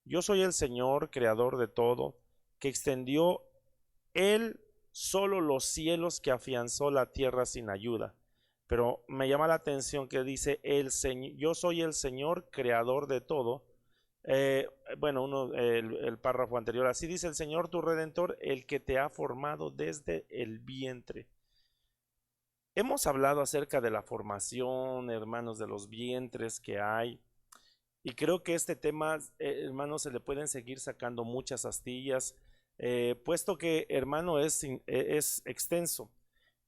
Yo soy el Señor, creador de todo, que extendió Él solo los cielos, que afianzó la tierra sin ayuda. Pero me llama la atención que dice el Señor, yo soy el Señor, creador de todo. Eh, bueno, el párrafo anterior, así dice el Señor tu Redentor, el que te ha formado desde el vientre. Hemos hablado acerca de la formación, hermanos, de los vientres que hay. Y creo que este tema, hermano, se le pueden seguir sacando muchas astillas, puesto que, hermano, es extenso.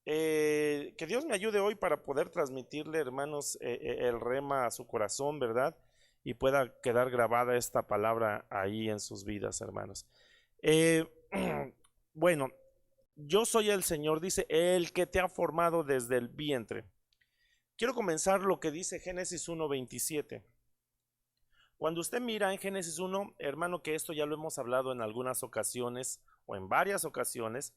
Que Dios me ayude hoy para poder transmitirle, hermanos, el rema a su corazón, ¿verdad? Y pueda quedar grabada esta palabra ahí en sus vidas, hermanos. Eh, bueno, yo soy el Señor, dice, el que te ha formado desde el vientre. Quiero comenzar lo que dice Génesis 1:27. Cuando usted mira en Génesis 1, hermano, que esto ya lo hemos hablado en algunas ocasiones o en varias ocasiones,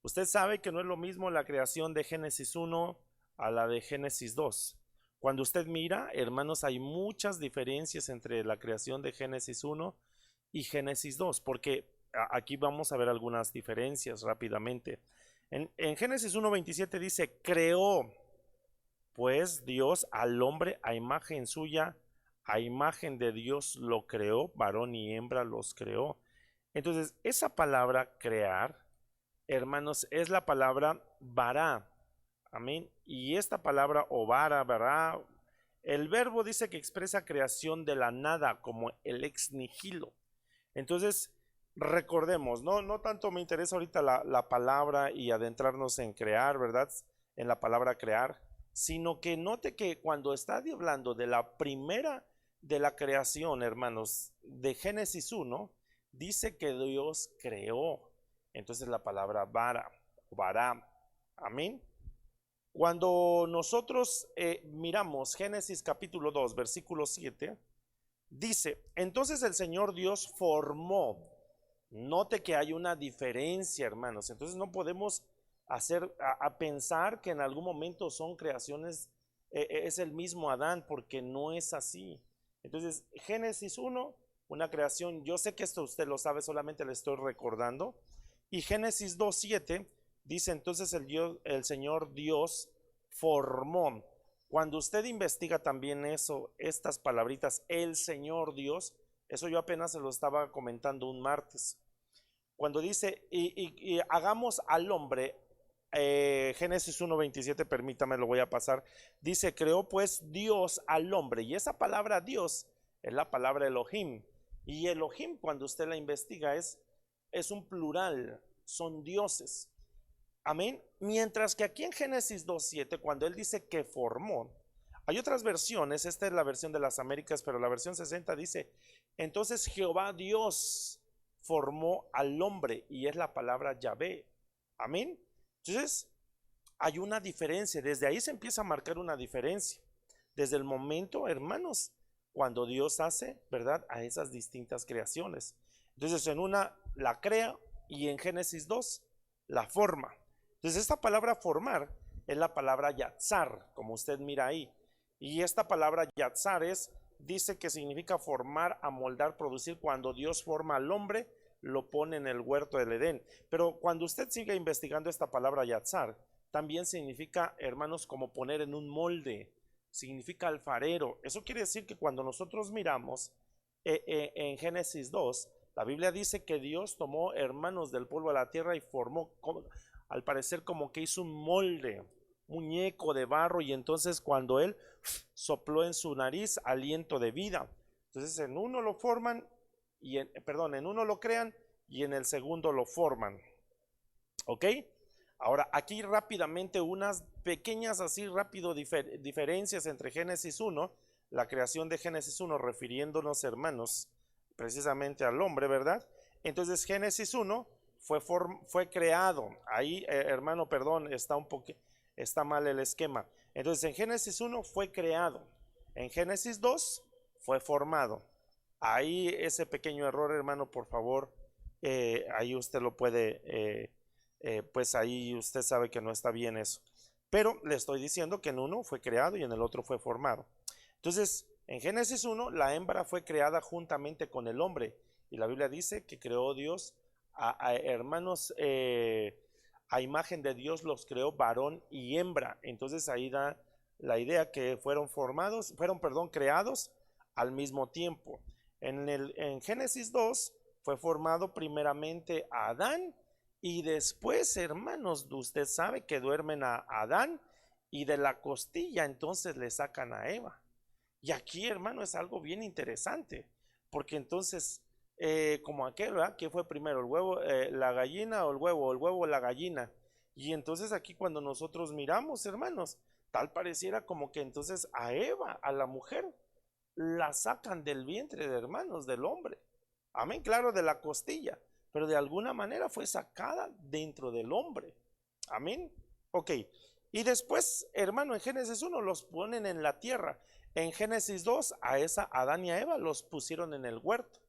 usted sabe que no es lo mismo la creación de Génesis 1 a la de Génesis 2. Cuando usted mira, hermanos, hay muchas diferencias entre la creación de Génesis 1 y Génesis 2, porque aquí vamos a ver algunas diferencias rápidamente. En Génesis 1:27 dice, creó pues Dios al hombre a imagen suya, a imagen de Dios lo creó, varón y hembra los creó. Entonces, esa palabra crear, hermanos, es la palabra vará. Amén. Y esta palabra o vará, el verbo dice que expresa creación de la nada, como el ex nihilo. Entonces, recordemos, no tanto me interesa ahorita la palabra y adentrarnos en crear, ¿verdad? En la palabra crear, sino que note que cuando está hablando de la primera de la creación, hermanos, de Génesis 1, dice que Dios creó. Entonces la palabra vará, amén. Cuando nosotros miramos Génesis capítulo 2, versículo 7, dice, entonces el Señor Dios formó. Note que hay una diferencia, hermanos. Entonces no podemos a pensar que en algún momento son creaciones, es el mismo Adán, porque no es así. Entonces, Génesis 1, una creación, yo sé que esto usted lo sabe, solamente le estoy recordando. Y Génesis 2:7 dice, entonces el Señor Dios formó. Cuando usted investiga también eso, estas palabritas, el Señor Dios, eso yo apenas se lo estaba comentando un martes. Cuando dice, y hagamos al hombre, Génesis 1:27, permítame, lo voy a pasar, dice, creó pues Dios al hombre, y esa palabra Dios es la palabra Elohim, y Elohim cuando usted la investiga es un plural, son dioses. Amén. Mientras que aquí en Génesis 2:7, cuando él dice que formó, hay otras versiones, esta es la versión de las Américas, pero la versión 60 dice, entonces Jehová Dios formó al hombre, y es la palabra Yahvé. Amén. Entonces, hay una diferencia, desde ahí se empieza a marcar una diferencia. Desde el momento, hermanos, cuando Dios hace, ¿verdad?, a esas distintas creaciones. Entonces, en una la crea y en Génesis 2 la forma. Entonces, esta palabra formar es la palabra yatzar, como usted mira ahí. Y esta palabra yatzar dice que significa formar, amoldar, producir. Cuando Dios forma al hombre, lo pone en el huerto del Edén. Pero cuando usted sigue investigando esta palabra yatzar, también significa, hermanos, como poner en un molde, significa alfarero. Eso quiere decir que cuando nosotros miramos en Génesis 2, la Biblia dice que Dios tomó, hermanos, del polvo de la tierra y formó, al parecer, como que hizo un molde, muñeco de barro, y entonces cuando él sopló en su nariz aliento de vida, entonces en uno lo forman en uno lo crean y en el segundo lo forman. ¿Ok? Ahora, aquí rápidamente unas pequeñas así rápido diferencias entre Génesis 1, la creación de Génesis 1, refiriéndonos, hermanos, precisamente al hombre, ¿verdad? Entonces Génesis 1 fue creado. Ahí, hermano, perdón, está mal el esquema. Entonces en Génesis 1 fue creado. En Génesis 2 fue formado. Ahí ese pequeño error, hermano, por favor, ahí usted lo puede, pues ahí usted sabe que no está bien eso. Pero le estoy diciendo que en uno fue creado y en el otro fue formado. Entonces, En Génesis 1, la hembra fue creada juntamente con el hombre. Y la Biblia dice que creó Dios a hermanos, a imagen de Dios los creó varón y hembra. Entonces ahí da la idea que fueron creados al mismo tiempo. En Génesis 2 fue formado primeramente a Adán y después, hermanos, usted sabe que duermen a Adán y de la costilla entonces le sacan a Eva. Y aquí, hermano, es algo bien interesante, porque entonces, como aquel, ¿verdad? ¿Qué fue primero, el huevo, la gallina o el huevo, la gallina? Y entonces aquí cuando nosotros miramos, hermanos, tal pareciera como que entonces a Eva, a la mujer, la sacan del vientre de hermanos, del hombre. Amén, claro, de la costilla, pero de alguna manera fue sacada dentro del hombre. Amén. Ok. Y después, hermano, en Génesis 1 los ponen en la tierra. En Génesis 2 a Adán y a Eva los pusieron en el huerto.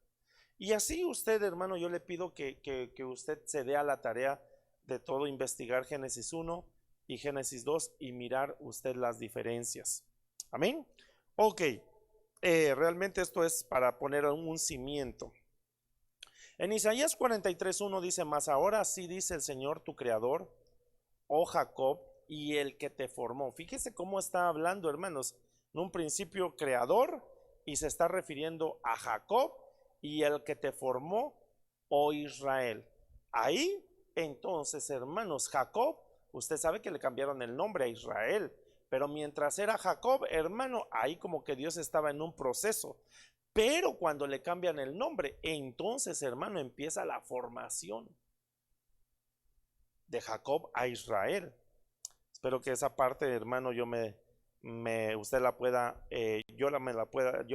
Y así usted, hermano, yo le pido que usted se dé a la tarea de todo investigar Génesis 1 y Génesis 2 y mirar usted las diferencias. Amén. Ok. Realmente esto es para poner un cimiento. En Isaías 43:1 dice: mas ahora sí dice el Señor tu creador, oh Jacob, y el que te formó. Fíjese cómo está hablando, hermanos. En un principio creador, y se está refiriendo a Jacob y el que te formó, oh Israel. Ahí entonces, hermanos, Jacob, usted sabe que le cambiaron el nombre a Israel, pero mientras era Jacob, hermano, ahí como que Dios estaba en un proceso. Pero cuando le cambian el nombre, entonces, hermano, empieza la formación de Jacob a Israel. Espero que esa parte, hermano, usted la pueda, yo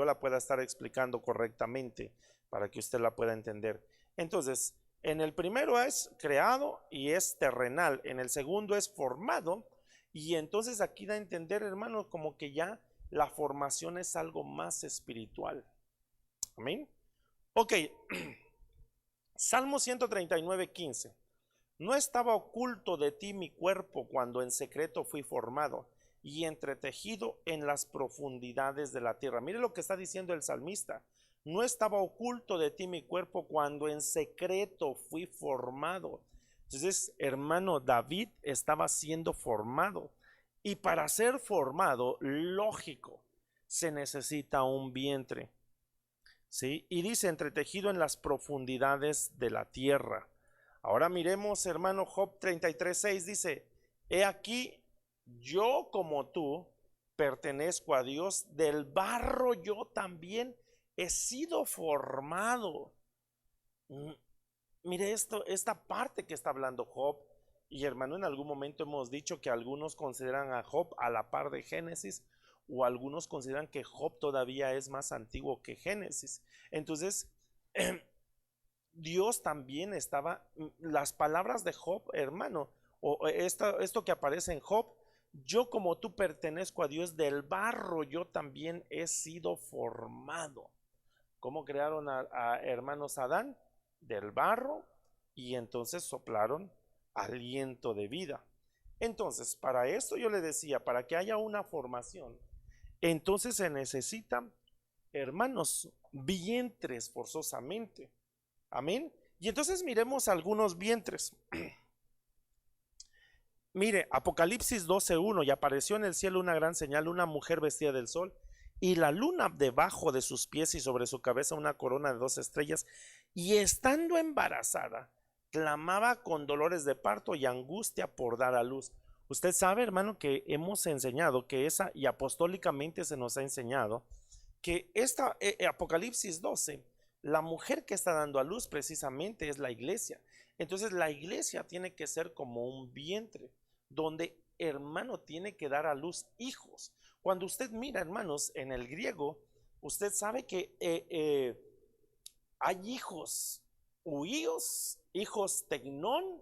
la pueda estar explicando correctamente para que usted la pueda entender. Entonces, en el primero es creado y es terrenal, en el segundo es formado, y entonces aquí da a entender, hermano, como que ya la formación es algo más espiritual. Amén. Ok. Salmo 139:15. No estaba oculto de ti mi cuerpo cuando en secreto fui formado y entretejido en las profundidades de la tierra. Mire lo que está diciendo el salmista. No estaba oculto de ti mi cuerpo cuando en secreto fui formado. Entonces, hermano, David estaba siendo formado. Y para ser formado, lógico, se necesita un vientre. ¿Sí? Y dice entretejido en las profundidades de la tierra. Ahora miremos, hermano, Job 33:6 dice: he aquí, yo como tú pertenezco a Dios, del barro yo también he sido formado. Mire esta parte que está hablando Job. Y hermano, en algún momento hemos dicho que algunos consideran a Job a la par de Génesis, o algunos consideran que Job todavía es más antiguo que Génesis. Entonces, Dios también estaba, las palabras de Job, hermano, o esto que aparece en Job: yo como tú pertenezco a Dios, del barro yo también he sido formado. ¿Cómo crearon a hermanos Adán? Del barro, y entonces soplaron aliento de vida. Entonces, para esto yo le decía, para que haya una formación, entonces se necesitan, hermanos, vientres forzosamente. Amén. Y entonces miremos algunos vientres. Mire, Apocalipsis 12:1: y apareció en el cielo una gran señal, una mujer vestida del sol, y la luna debajo de sus pies, y sobre su cabeza una corona de 2 estrellas, y estando embarazada, clamaba con dolores de parto y angustia por dar a luz. Usted sabe, hermano, que hemos enseñado que y apostólicamente se nos ha enseñado que Apocalipsis 12, la mujer que está dando a luz precisamente es la iglesia. Entonces la iglesia tiene que ser como un vientre donde, hermano, tiene que dar a luz hijos. Cuando usted mira, hermanos, en el griego, usted sabe que hay hijos huíos, hijos tecnón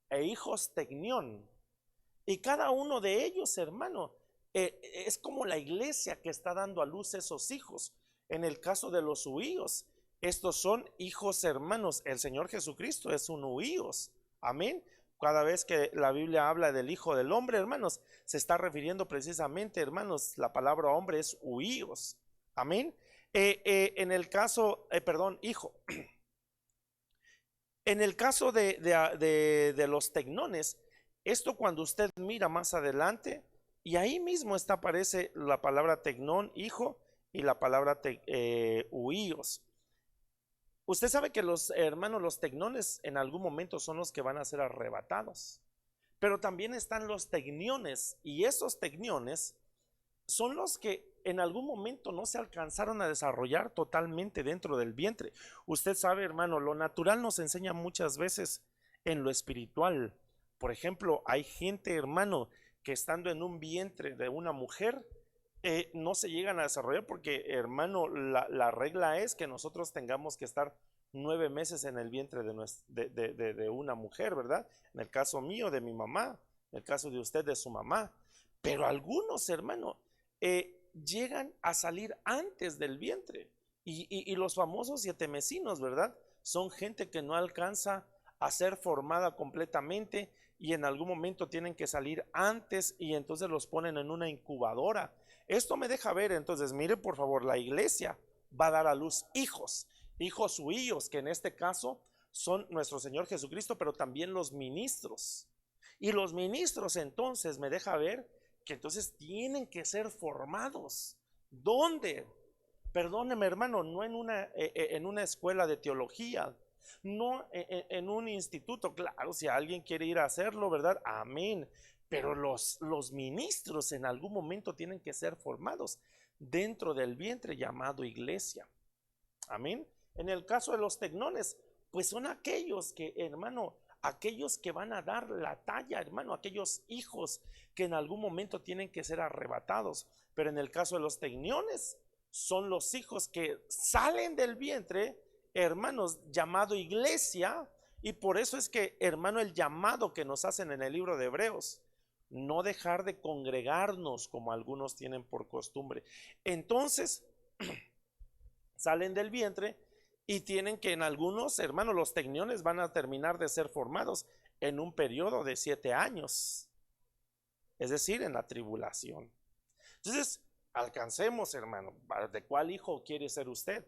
e hijos tecnión. Y cada uno de ellos, hermano, es como la iglesia que está dando a luz esos hijos. En el caso de los huíos, estos son hijos hermanos. El Señor Jesucristo es un huíos. Amén. Cada vez que la Biblia habla del Hijo del Hombre, hermanos, se está refiriendo precisamente, hermanos, la palabra hombre es huíos. Amén. En el caso, perdón, hijo, en el caso de los tecnones, esto cuando usted mira más adelante, y ahí mismo está, aparece la palabra tecnón, hijo, y la palabra huíos. Usted sabe que los hermanos, los tecnones, en algún momento son los que van a ser arrebatados. Pero también están los tecniones, y esos tecniones son los que en algún momento no se alcanzaron a desarrollar totalmente dentro del vientre. Usted sabe, hermano, lo natural nos enseña muchas veces en lo espiritual. Por ejemplo, hay gente, hermano, que estando en un vientre de una mujer, no se llegan a desarrollar porque, hermano, la regla es que nosotros tengamos que estar 9 meses en el vientre de una mujer, ¿verdad? En el caso mío, de mi mamá, en el caso de usted, de su mamá. Pero algunos, hermano, llegan a salir antes del vientre. Y los famosos 7 mesinos, ¿verdad? Son gente que no alcanza a ser formada completamente y en algún momento tienen que salir antes y entonces los ponen en una incubadora. Esto me deja ver, entonces, mire por favor, la iglesia va a dar a luz hijos, hijos huíos, que en este caso son nuestro Señor Jesucristo, pero también los ministros. Y los ministros entonces me deja ver que entonces tienen que ser formados. ¿Dónde? Perdóneme, hermano, no en una escuela de teología, no en un instituto. Claro, si alguien quiere ir a hacerlo, ¿verdad? Amén. Pero los ministros en algún momento tienen que ser formados dentro del vientre llamado iglesia. Amén. En el caso de los tecnones, pues son aquellos que, hermano, aquellos que van a dar la talla, hermano, aquellos hijos que en algún momento tienen que ser arrebatados. Pero en el caso de los tecniones, son los hijos que salen del vientre, hermanos, llamado iglesia. Y por eso es que, hermano, el llamado que nos hacen en el libro de Hebreos, no dejar de congregarnos como algunos tienen por costumbre. Entonces, salen del vientre y tienen que, en algunos, hermanos, los tecniones van a terminar de ser formados en un periodo de 7 años, es decir, en la tribulación. Entonces, alcancemos, hermano, ¿de cuál hijo quiere ser usted?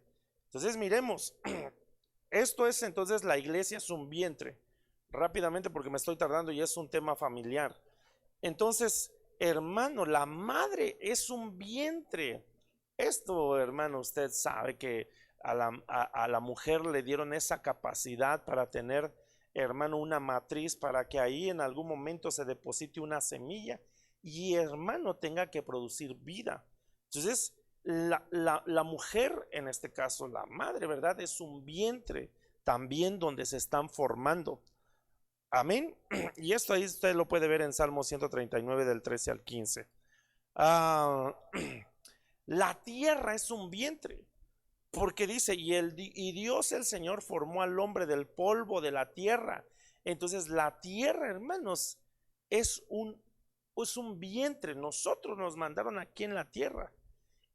Entonces, miremos, esto es entonces, la iglesia es un vientre, rápidamente porque me estoy tardando y es un tema familiar. Entonces, hermano, la madre es un vientre. Esto, hermano, usted sabe que a la mujer le dieron esa capacidad para tener, hermano, una matriz para que ahí en algún momento se deposite una semilla y, hermano, tenga que producir vida. Entonces, la mujer, en este caso la madre, ¿verdad? Es un vientre también donde se están formando. Amén. Y esto ahí usted lo puede ver en Salmo 139 del 13 al 15. La tierra es un vientre, porque dice, y Dios el Señor formó al hombre del polvo de la tierra. Entonces la tierra, hermanos, es un vientre. Nosotros nos mandaron aquí en la tierra.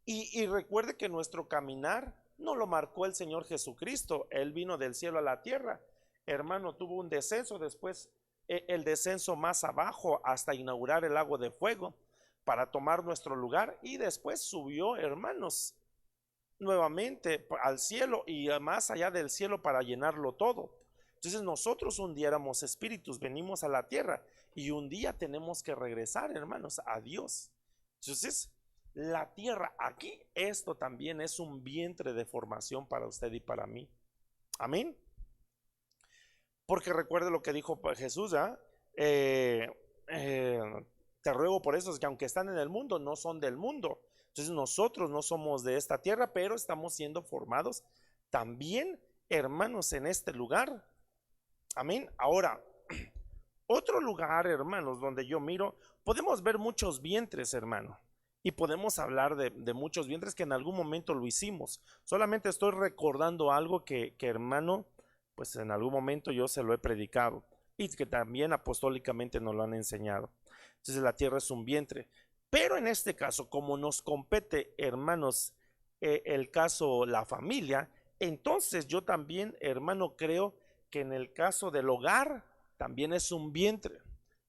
Y recuerde que nuestro caminar no lo marcó el Señor Jesucristo. Él vino del cielo a la tierra. Hermano, tuvo un descenso, después el descenso más abajo hasta inaugurar el lago de fuego para tomar nuestro lugar y después subió, hermanos, nuevamente al cielo y más allá del cielo para llenarlo todo. Entonces nosotros un día éramos espíritus, venimos a la tierra y un día tenemos que regresar, hermanos, a Dios. Entonces la tierra aquí, esto también es un vientre de formación para usted y para mí. Amén. Porque recuerde lo que dijo Jesús, ¿ah? Te ruego por eso, es que aunque están en el mundo, no son del mundo. Entonces nosotros no somos de esta tierra, pero estamos siendo formados también, hermanos, en este lugar. Amén. Ahora, otro lugar, hermanos, donde yo miro, podemos ver muchos vientres, hermano. Y podemos hablar de muchos vientres que en algún momento lo hicimos. Solamente estoy recordando algo que, hermano, pues en algún momento yo se lo he predicado y que también apostólicamente nos lo han enseñado. Entonces la tierra es un vientre. Pero en este caso, como nos compete, hermanos, el caso la familia, entonces yo también, hermano, creo que en el caso del hogar también es un vientre.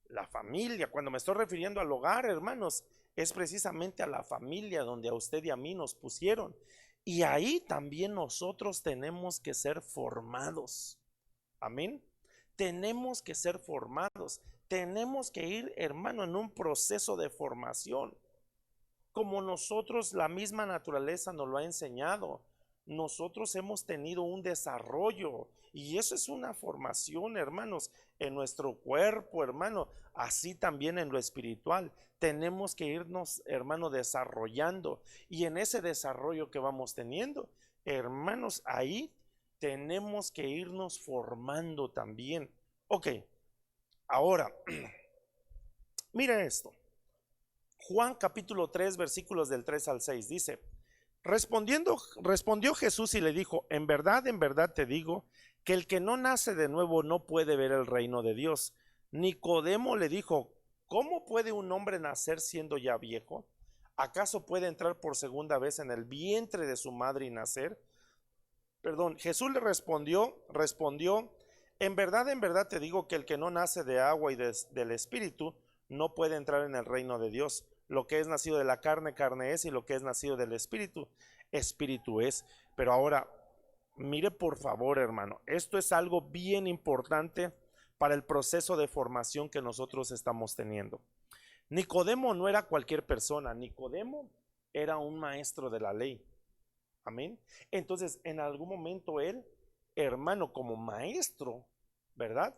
La familia, cuando me estoy refiriendo al hogar, hermanos, es precisamente a la familia donde a usted y a mí nos pusieron. Y ahí también nosotros tenemos que ser formados. Amén. Tenemos que ser formados. Tenemos que ir, hermano, en un proceso de formación. Como nosotros, la misma naturaleza nos lo ha enseñado. Nosotros hemos tenido un desarrollo y eso es una formación, hermanos, en nuestro cuerpo, hermano, así también en lo espiritual. Tenemos que irnos, hermano, desarrollando y en ese desarrollo que vamos teniendo, hermanos, ahí tenemos que irnos formando también. Ok, ahora, mire esto. Juan capítulo 3 versículos del 3 al 6 dice: respondió Jesús y le dijo: en verdad te digo que el que no nace de nuevo no puede ver el reino de Dios. Nicodemo le dijo: ¿cómo puede un hombre nacer siendo ya viejo? ¿Acaso puede entrar por segunda vez en el vientre de su madre y nacer? Perdón, Jesús le respondió: en verdad te digo que el que no nace de agua y del espíritu no puede entrar en el reino de Dios. Lo que es nacido de la carne, carne es, y lo que es nacido del espíritu, espíritu es. Pero ahora, mire por favor, hermano, esto es algo bien importante para el proceso de formación que nosotros estamos teniendo. Nicodemo no era cualquier persona, Nicodemo era un maestro de la ley. Amén. Entonces, en algún momento él, hermano, como maestro, ¿verdad?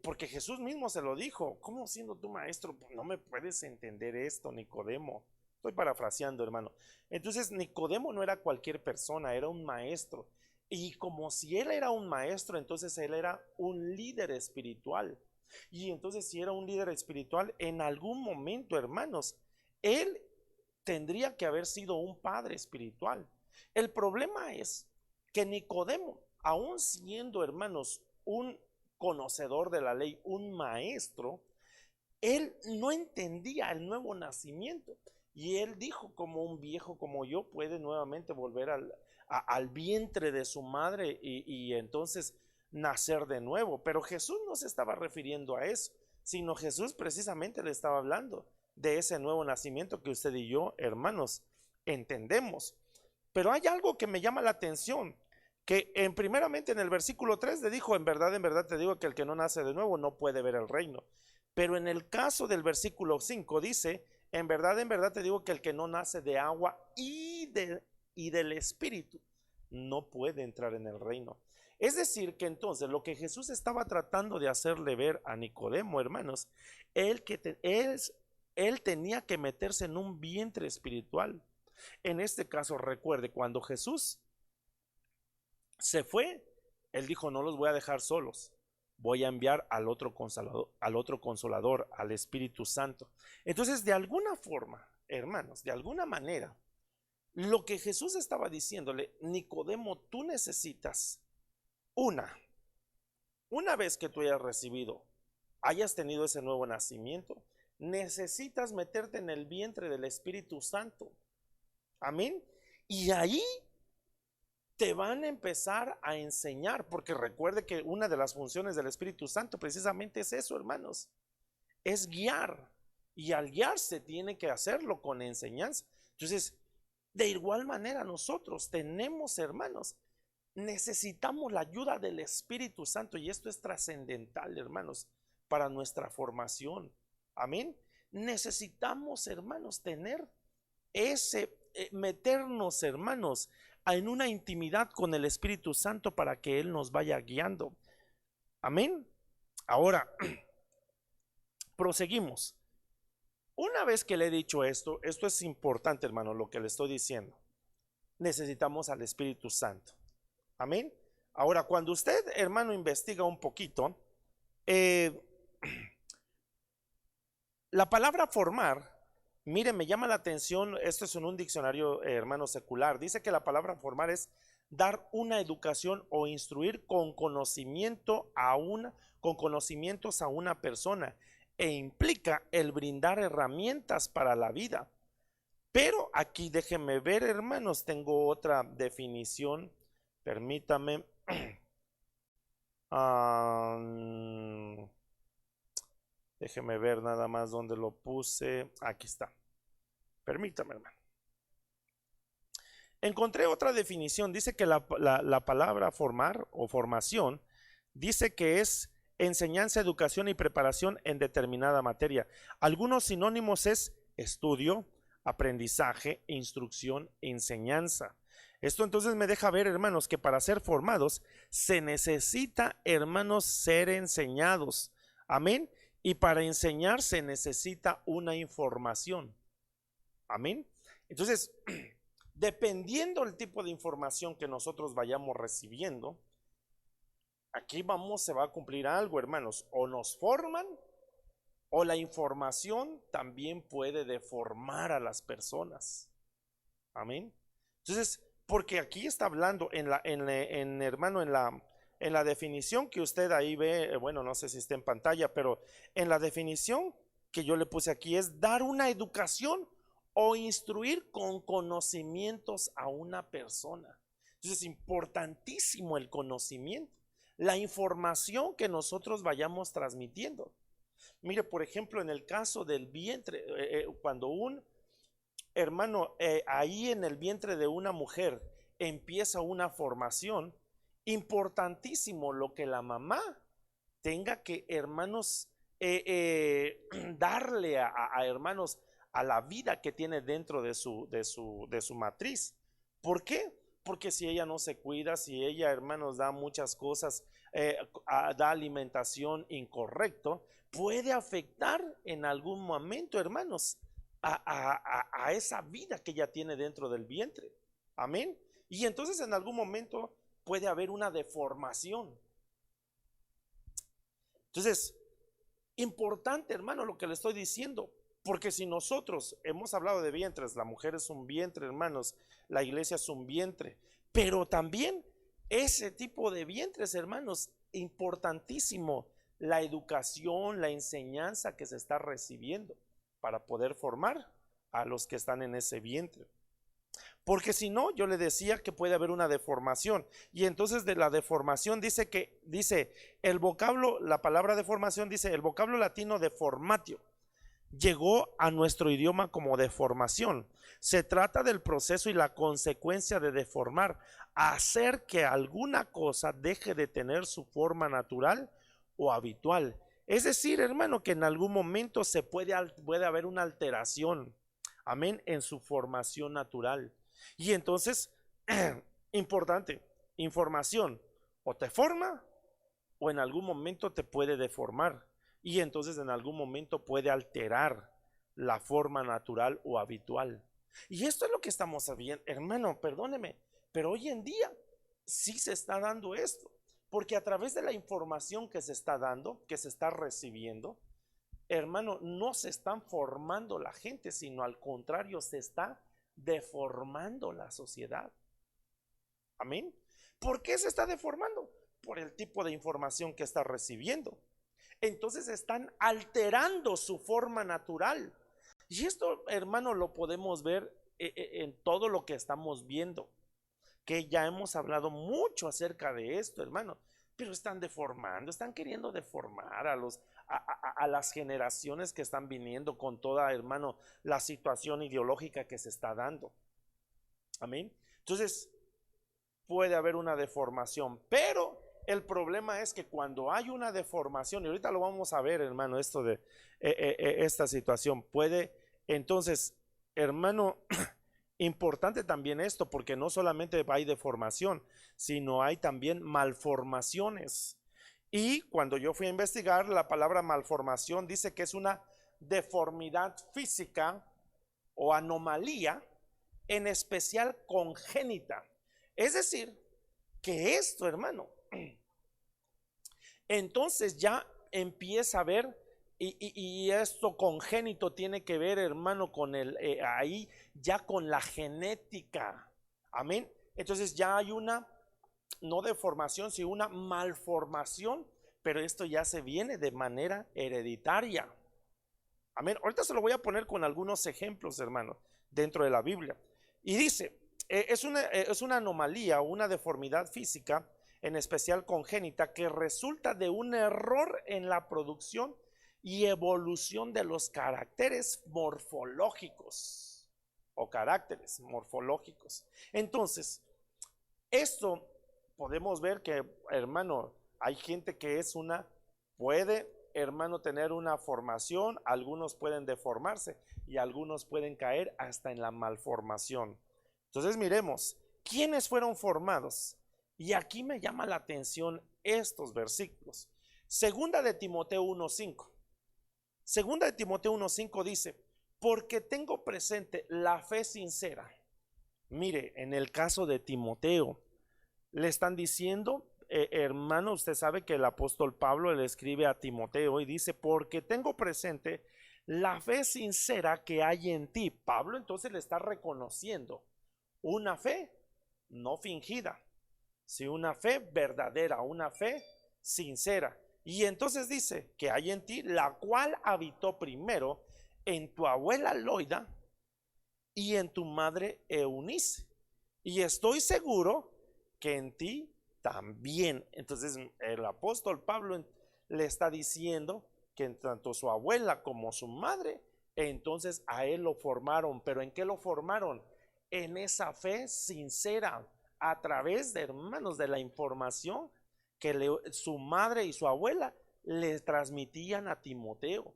Porque Jesús mismo se lo dijo: ¿cómo siendo tú maestro? Pues no me puedes entender esto, Nicodemo. Estoy parafraseando, hermano. Entonces, Nicodemo no era cualquier persona, era un maestro. Y como si él era un maestro, entonces él era un líder espiritual. Y entonces, si era un líder espiritual, en algún momento, hermanos, él tendría que haber sido un padre espiritual. El problema es que Nicodemo, aún siendo, hermanos, un conocedor de la ley, un maestro, él no entendía el nuevo nacimiento. Y él dijo: como un viejo como yo puede nuevamente volver al vientre de su madre y entonces nacer de nuevo. Pero Jesús no se estaba refiriendo a eso, sino Jesús precisamente le estaba hablando de ese nuevo nacimiento que usted y yo, hermanos, entendemos. Pero hay algo que me llama la atención, que primeramente en el versículo 3 le dijo: en verdad te digo que el que no nace de nuevo no puede ver el reino. Pero en el caso del versículo 5 dice: en verdad te digo que el que no nace de agua y del espíritu no puede entrar en el reino. Es decir, que entonces lo que Jesús estaba tratando de hacerle ver a Nicodemo, hermanos, él tenía que meterse en un vientre espiritual. En este caso, recuerde, cuando Jesús se fue, él dijo: no los voy a dejar solos, voy a enviar al otro consolador, al Espíritu Santo. Entonces, de alguna forma, hermanos, de alguna manera, lo que Jesús estaba diciéndole: Nicodemo, tú necesitas una vez que tú hayas tenido ese nuevo nacimiento, necesitas meterte en el vientre del Espíritu Santo. Amén. Y ahí te van a empezar a enseñar, porque recuerde que una de las funciones del Espíritu Santo precisamente es eso, hermanos, es guiar. Y al guiarse tiene que hacerlo con enseñanza. Entonces, de igual manera nosotros tenemos, hermanos, necesitamos la ayuda del Espíritu Santo, y esto es trascendental, hermanos, para nuestra formación. Amén. Necesitamos, hermanos, tener meternos, hermanos, en una intimidad con el Espíritu Santo para que Él nos vaya guiando. Amén. Ahora, proseguimos. Una vez que le he dicho esto es importante, hermano, lo que le estoy diciendo. Necesitamos al Espíritu Santo. Amén. Ahora, cuando usted, hermano, investiga un poquito, la palabra formar, mire, me llama la atención. Esto es en un diccionario, hermano, secular. Dice que la palabra formar es dar una educación o instruir con conocimientos a una persona, e implica el brindar herramientas para la vida. Pero aquí déjenme ver, hermanos, tengo otra definición. Permítame. Déjeme ver nada más dónde lo puse. Aquí está. Permítame, hermano. Encontré otra definición. Dice que la palabra formar o formación dice que es enseñanza, educación y preparación en determinada materia. Algunos sinónimos es estudio, aprendizaje, instrucción, enseñanza. Esto entonces me deja ver, hermanos, que para ser formados se necesita, hermanos, ser enseñados. Amén. Y para enseñar se necesita una información. Amén. Entonces, dependiendo del tipo de información que nosotros vayamos recibiendo, aquí se va a cumplir algo, hermanos. O nos forman, o la información también puede deformar a las personas. Amén. Entonces, porque aquí está hablando hermano, en la definición que usted ahí ve, bueno, no sé si está en pantalla, pero en la definición que yo le puse aquí es dar una educación o instruir con conocimientos a una persona. Entonces es importantísimo el conocimiento, la información que nosotros vayamos transmitiendo. Mire, por ejemplo, en el caso del vientre, cuando un hermano, ahí en el vientre de una mujer empieza una formación, importantísimo lo que la mamá tenga que, hermanos, darle hermanos a la vida que tiene dentro de su matriz. ¿Por qué? Porque si ella no se cuida, si ella, hermanos, da muchas cosas, da alimentación incorrecto, puede afectar en algún momento, hermanos, a esa vida que ella tiene dentro del vientre. Amén. Y entonces en algún momento puede haber una deformación. Entonces, importante, hermano, lo que le estoy diciendo, porque si nosotros hemos hablado de vientres, la mujer es un vientre, hermanos, la iglesia es un vientre, pero también ese tipo de vientres, hermanos, importantísimo la educación, la enseñanza que se está recibiendo para poder formar a los que están en ese vientre. Porque si no, yo le decía que puede haber una deformación. Y entonces de la deformación dice el vocablo, la palabra deformación dice el vocablo latino deformatio. Llegó a nuestro idioma como deformación. Se trata del proceso y la consecuencia de deformar, hacer que alguna cosa deje de tener su forma natural o habitual. Es decir, hermano, que en algún momento puede haber una alteración, amén, en su formación natural. Y entonces, importante, información, o te forma o en algún momento te puede deformar. Y entonces en algún momento puede alterar la forma natural o habitual. Y esto es lo que estamos viendo, hermano, perdóneme, pero hoy en día sí se está dando esto. Porque a través de la información que se está dando, que se está recibiendo, hermano, no se están formando la gente, sino al contrario, se está deformando la sociedad. Amén. ¿Por qué se está deformando? Por el tipo de información que está recibiendo. Entonces están alterando su forma natural. Y esto, hermano, lo podemos ver en todo lo que estamos viendo, que ya hemos hablado mucho acerca de esto, hermano, pero están deformando, están queriendo deformar a las generaciones que están viniendo con toda, hermano, la situación ideológica que se está dando. Amén. Entonces, puede haber una deformación, pero el problema es que cuando hay una deformación, y ahorita lo vamos a ver, hermano, esto de esta situación, puede, entonces, hermano, importante también esto, porque no solamente hay deformación, sino hay también malformaciones. Y cuando yo fui a investigar, la palabra malformación dice que es una deformidad física o anomalía, en especial congénita. Es decir, que esto, hermano, entonces ya empieza a ver, y esto congénito tiene que ver, hermano, con ahí ya con la genética. Amén. Entonces ya hay una, no deformación, sino una malformación, pero esto ya se viene de manera hereditaria. Amén. Ahorita se lo voy a poner con algunos ejemplos, hermano, dentro de la Biblia. Y dice, es una anomalía, una deformidad física, en especial congénita, que resulta de un error en la producción y evolución de los caracteres morfológicos. o caracteres morfológicos. Entonces, esto podemos ver que, hermano, hay gente que puede, hermano, tener una formación, algunos pueden deformarse y algunos pueden caer hasta en la malformación. Entonces miremos, ¿quiénes fueron formados? Y aquí me llama la atención estos versículos. Segunda de Timoteo 1:5. Segunda de Timoteo 1:5 dice, porque tengo presente la fe sincera. Mire, en el caso de Timoteo, le están diciendo, hermano, usted sabe que el apóstol Pablo le escribe a Timoteo y dice, porque tengo presente la fe sincera que hay en ti. Pablo entonces le está reconociendo una fe no fingida, sino una fe verdadera, una fe sincera. Y entonces dice que hay en ti, la cual habitó primero en tu abuela Loida y en tu madre Eunice. Y estoy seguro que en ti también. Entonces el apóstol Pablo le está diciendo que en tanto su abuela como su madre, entonces a él lo formaron. ¿Pero en qué lo formaron? En esa fe sincera, a través de, hermanos, de la información que su madre y su abuela le transmitían a Timoteo.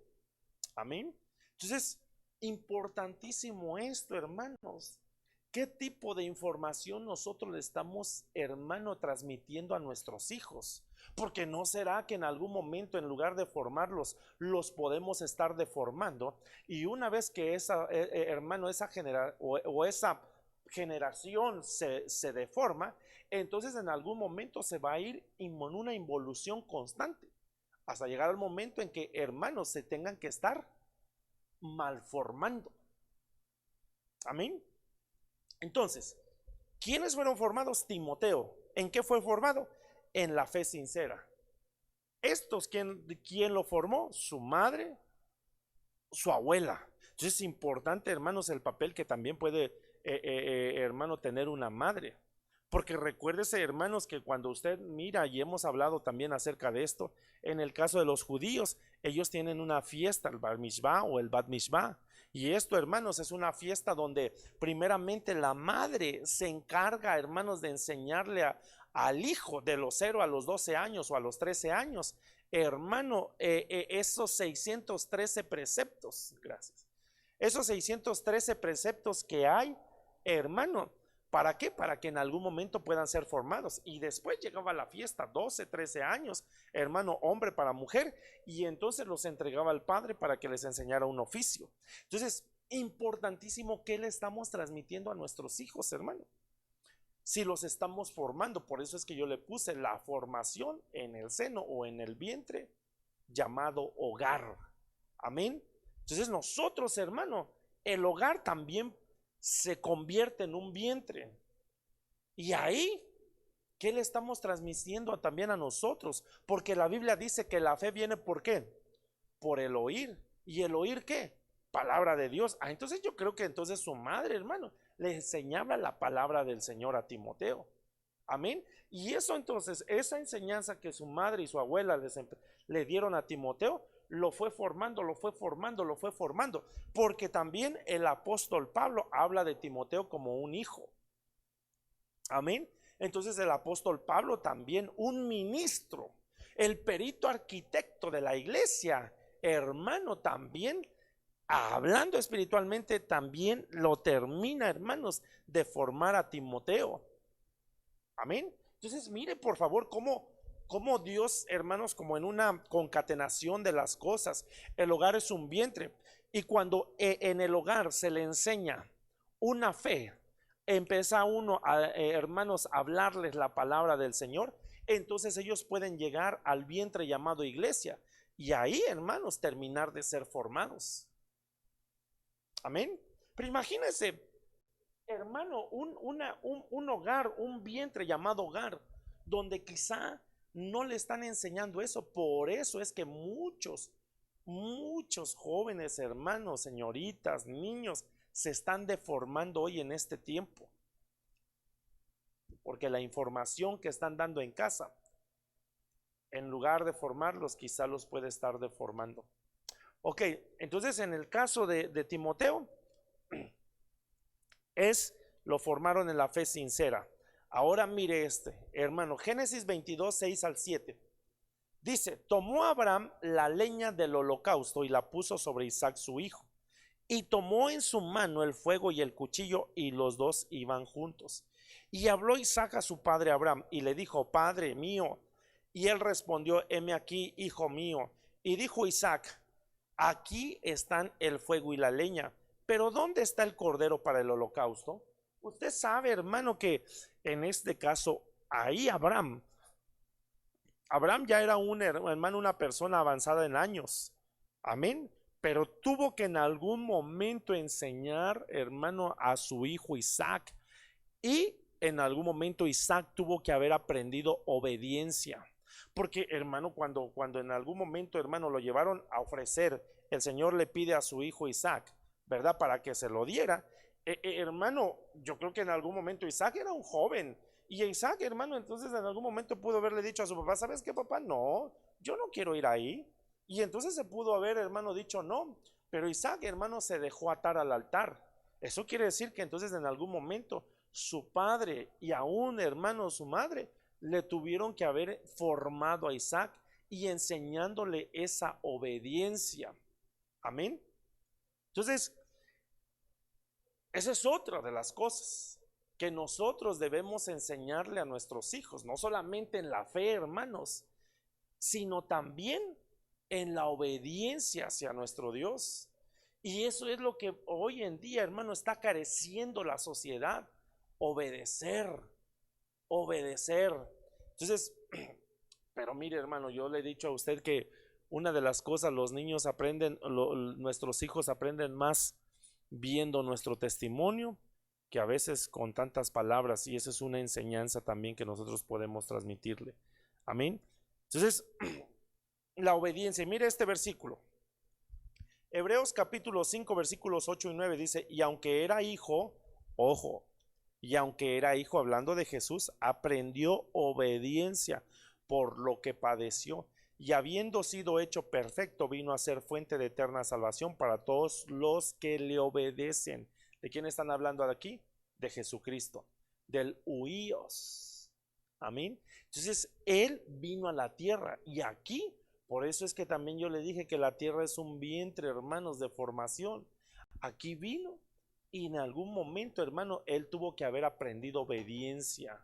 Amén. Entonces, importantísimo esto, hermanos. ¿Qué tipo de información nosotros le estamos, hermano, transmitiendo a nuestros hijos? Porque no será que en algún momento, en lugar de formarlos, los podemos estar deformando, y una vez que hermano, esa generación se deforma, entonces en algún momento se va a ir en una involución constante, hasta llegar al momento en que, hermanos, se tengan que estar malformando. Amén. Entonces, ¿quiénes fueron formados? Timoteo. ¿En qué fue formado? En la fe sincera. ¿Quién lo formó? Su madre, su abuela. Entonces es importante, hermanos, el papel que también puede, hermano, tener una madre. Porque recuérdese, hermanos, que cuando usted mira, y hemos hablado también acerca de esto, en el caso de los judíos, ellos tienen una fiesta, el Bar Mishvah o el Bat Mishvah. Y esto, hermanos, es una fiesta donde primeramente la madre se encarga, hermanos, de enseñarle al hijo de los 0 a los 12 años o a los 13 años, hermano, esos 613 preceptos. Gracias. Esos 613 preceptos que hay, hermano, ¿para qué? Para que en algún momento puedan ser formados. Y después llegaba la fiesta, 12, 13 años, hermano, hombre para mujer, y entonces los entregaba al padre para que les enseñara un oficio. Entonces, importantísimo que le estamos transmitiendo a nuestros hijos, hermano. Si los estamos formando, por eso es que yo le puse la formación en el seno o en el vientre, llamado hogar. Amén. Entonces nosotros, hermano, el hogar también se convierte en un vientre. Y ahí, ¿qué le estamos transmitiendo también a nosotros? Porque la Biblia dice que la fe viene ¿por qué? Por el oír. ¿Y el oír qué? Palabra de Dios. Entonces yo creo que entonces su madre, hermano, le enseñaba la palabra del Señor a Timoteo. Amén. Y eso entonces, esa enseñanza que su madre y su abuela le dieron a Timoteo, lo fue formando, lo fue formando, lo fue formando. Porque también el apóstol Pablo habla de Timoteo como un hijo. Amén. Entonces el apóstol Pablo también, un ministro, el perito arquitecto de la iglesia, hermano, también hablando espiritualmente, también lo termina, hermanos, de formar a Timoteo. Amén. Entonces mire por favor cómo Dios, hermanos, como en una concatenación de las cosas, el hogar es un vientre, y cuando en el hogar se le enseña una fe, empieza uno hermanos, a hablarles la palabra del Señor, entonces ellos pueden llegar al vientre llamado iglesia, y ahí, hermanos, terminar de ser formados. Amén. Pero imagínense, hermano, un hogar, un vientre llamado hogar, donde quizá no le están enseñando eso. Por eso es que muchos jóvenes, hermanos, señoritas, niños, se están deformando hoy en este tiempo. Porque la información que están dando en casa, en lugar de formarlos, quizá los puede estar deformando. Ok, entonces en el caso de Timoteo, Lo formaron en la fe sincera. Ahora mire hermano, Génesis 22, 6 al 7. Dice, tomó Abraham la leña del holocausto y la puso sobre Isaac su hijo. Y tomó en su mano el fuego y el cuchillo, y los dos iban juntos. Y habló Isaac a su padre Abraham y le dijo, Padre mío. Y él respondió, heme aquí, hijo mío. Y dijo Isaac, aquí están el fuego y la leña, pero ¿dónde está el cordero para el holocausto? Usted sabe, hermano, que en este caso, ahí Abraham ya era un hermano, una persona avanzada en años. Amén. Pero tuvo que en algún momento enseñar, hermano, a su hijo Isaac. Y en algún momento Isaac tuvo que haber aprendido obediencia. Porque, hermano, cuando en algún momento, hermano, lo llevaron a ofrecer, el Señor le pide a su hijo Isaac, ¿verdad? Para que se lo diera. Hermano, yo creo que en algún momento Isaac era un joven. Y Isaac, hermano, entonces en algún momento pudo haberle dicho a su papá, ¿sabes qué, papá? No, yo no quiero ir ahí. Y entonces se pudo haber, hermano, dicho no. Pero Isaac, hermano, se dejó atar al altar. Eso quiere decir que entonces en algún momento su padre y aún, hermano, su madre le tuvieron que haber formado a Isaac y enseñándole esa obediencia. Amén. Entonces, esa es otra de las cosas que nosotros debemos enseñarle a nuestros hijos, no solamente en la fe, hermanos, sino también en la obediencia hacia nuestro Dios. Y eso es lo que hoy en día, hermano, está careciendo la sociedad. Obedecer. Entonces, pero mire, hermano, yo le he dicho a usted que una de las cosas los niños aprenden, nuestros hijos aprenden más viendo nuestro testimonio que a veces con tantas palabras, y esa es una enseñanza también que nosotros podemos transmitirle. Amén. Entonces, la obediencia. Mire este versículo. Hebreos capítulo 5 versículos 8 y 9 dice, y aunque era hijo, ojo, y aunque era hijo, hablando de Jesús, aprendió obediencia por lo que padeció, y habiendo sido hecho perfecto, vino a ser fuente de eterna salvación para todos los que le obedecen. ¿De quién están hablando aquí? De Jesucristo, del huíos. Amén. Entonces, Él vino a la tierra, y aquí, por eso es que también yo le dije que la tierra es un vientre, hermanos, de formación. Aquí vino, y en algún momento, hermano, Él tuvo que haber aprendido obediencia.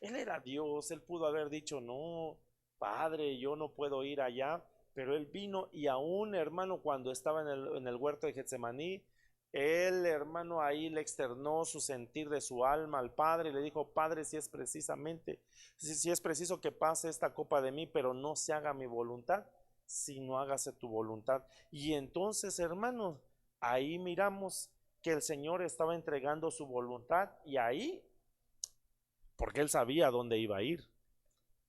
Él era Dios, Él pudo haber dicho, no, Padre, yo no puedo ir allá, pero Él vino, y aún, hermano, cuando estaba en el huerto de Getsemaní, Él, hermano, ahí le externó su sentir de su alma al Padre y le dijo, Padre, si es preciso que pase esta copa de mí, pero no se haga mi voluntad, sino hágase tu voluntad. Y entonces, hermanos, ahí miramos que el Señor estaba entregando su voluntad, y ahí, porque Él sabía dónde iba a ir.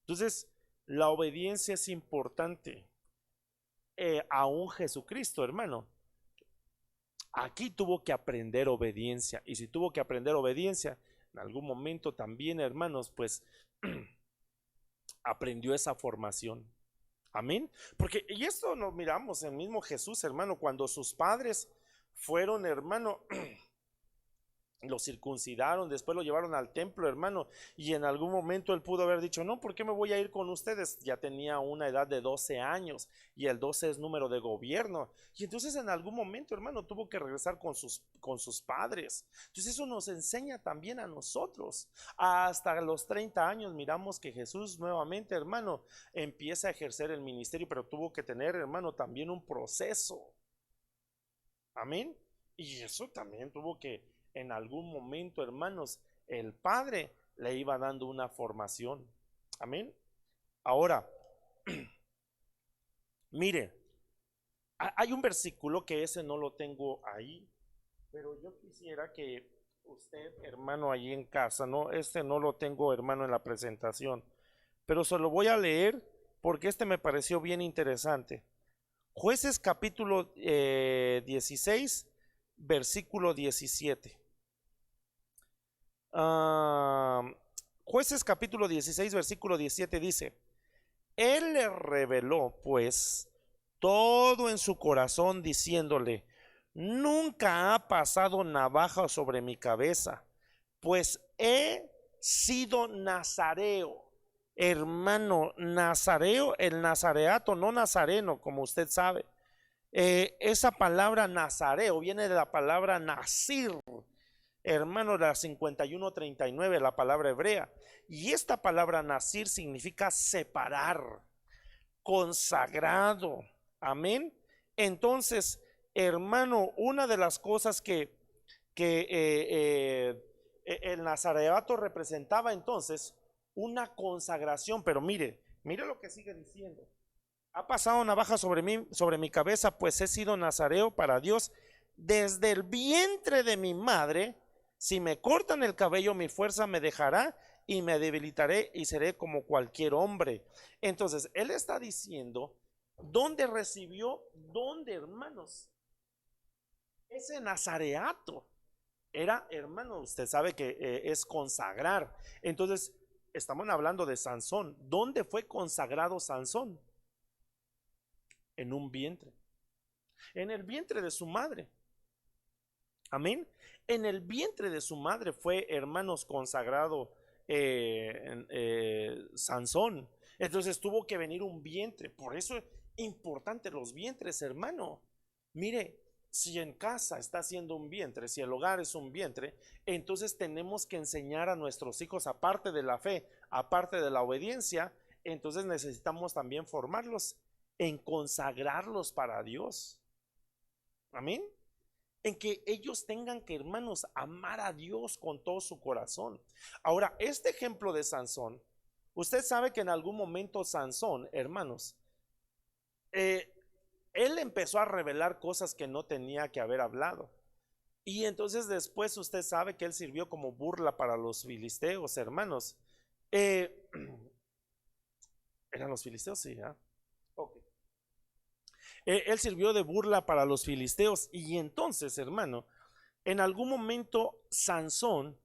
Entonces, la obediencia es importante. Aún Jesucristo, hermano, aquí tuvo que aprender obediencia, y si tuvo que aprender obediencia, en algún momento también, hermanos, pues aprendió esa formación. Amén. Porque, y esto lo miramos en el mismo Jesús, hermano, cuando sus padres fueron, hermano, lo circuncidaron, después lo llevaron al templo, hermano, y en algún momento él pudo haber dicho, no, ¿por qué me voy a ir con ustedes? Ya tenía una edad de 12 años, y el 12 es número de gobierno, y entonces en algún momento, hermano, tuvo que regresar con sus padres. Entonces eso nos enseña también a nosotros. Hasta los 30 años miramos que Jesús nuevamente, hermano, empieza a ejercer el ministerio, pero tuvo que tener, hermano, también un proceso. Amén. Y eso también tuvo que en algún momento, hermanos, el Padre le iba dando una formación. Amén. Ahora, mire, hay un versículo que ese no lo tengo ahí, pero yo quisiera que usted, hermano, allí en casa, no, este no lo tengo, hermano, en la presentación, pero se lo voy a leer porque este me pareció bien interesante. Jueces capítulo 16, versículo 17. Jueces capítulo 16 versículo 17 dice, Él le reveló pues todo en su corazón diciéndole, nunca ha pasado navaja sobre mi cabeza, pues he sido nazareo. Hermano, nazareo, el nazareato, no nazareno, como usted sabe. Esa palabra nazareo viene de la palabra nazir, hermano, de la 51:39, la palabra hebrea. Y esta palabra nazir significa separar, consagrado. Amén. Entonces, hermano, una de las cosas que el nazareato representaba entonces una consagración. Pero mire lo que sigue diciendo: ha pasado navaja sobre mi cabeza, pues he sido nazareo para Dios desde el vientre de mi madre. Si me cortan el cabello, mi fuerza me dejará y me debilitaré y seré como cualquier hombre. Entonces, él está diciendo, ¿dónde recibió? ¿Dónde, hermanos? Ese nazareato era, hermano, usted sabe que es consagrar. Entonces, estamos hablando de Sansón. ¿Dónde fue consagrado Sansón? En un vientre, en el vientre de su madre. Amén. En el vientre de su madre fue, hermanos, consagrado Sansón. Entonces tuvo que venir un vientre. Por eso es importante los vientres, hermano. Mire, si en casa está haciendo un vientre, si el hogar es un vientre, entonces tenemos que enseñar a nuestros hijos, aparte de la fe, aparte de la obediencia, entonces necesitamos también formarlos en consagrarlos para Dios. Amén. En que ellos tengan que, hermanos, amar a Dios con todo su corazón. Ahora, este ejemplo de Sansón, usted sabe que en algún momento Sansón, hermanos, él empezó a revelar cosas que no tenía que haber hablado. Y entonces después usted sabe que él sirvió como burla para los filisteos, hermanos. ¿Eran los filisteos? Sí, ¿eh? Okay. Él sirvió de burla para los filisteos. Y entonces, hermano, en algún momento Sansón,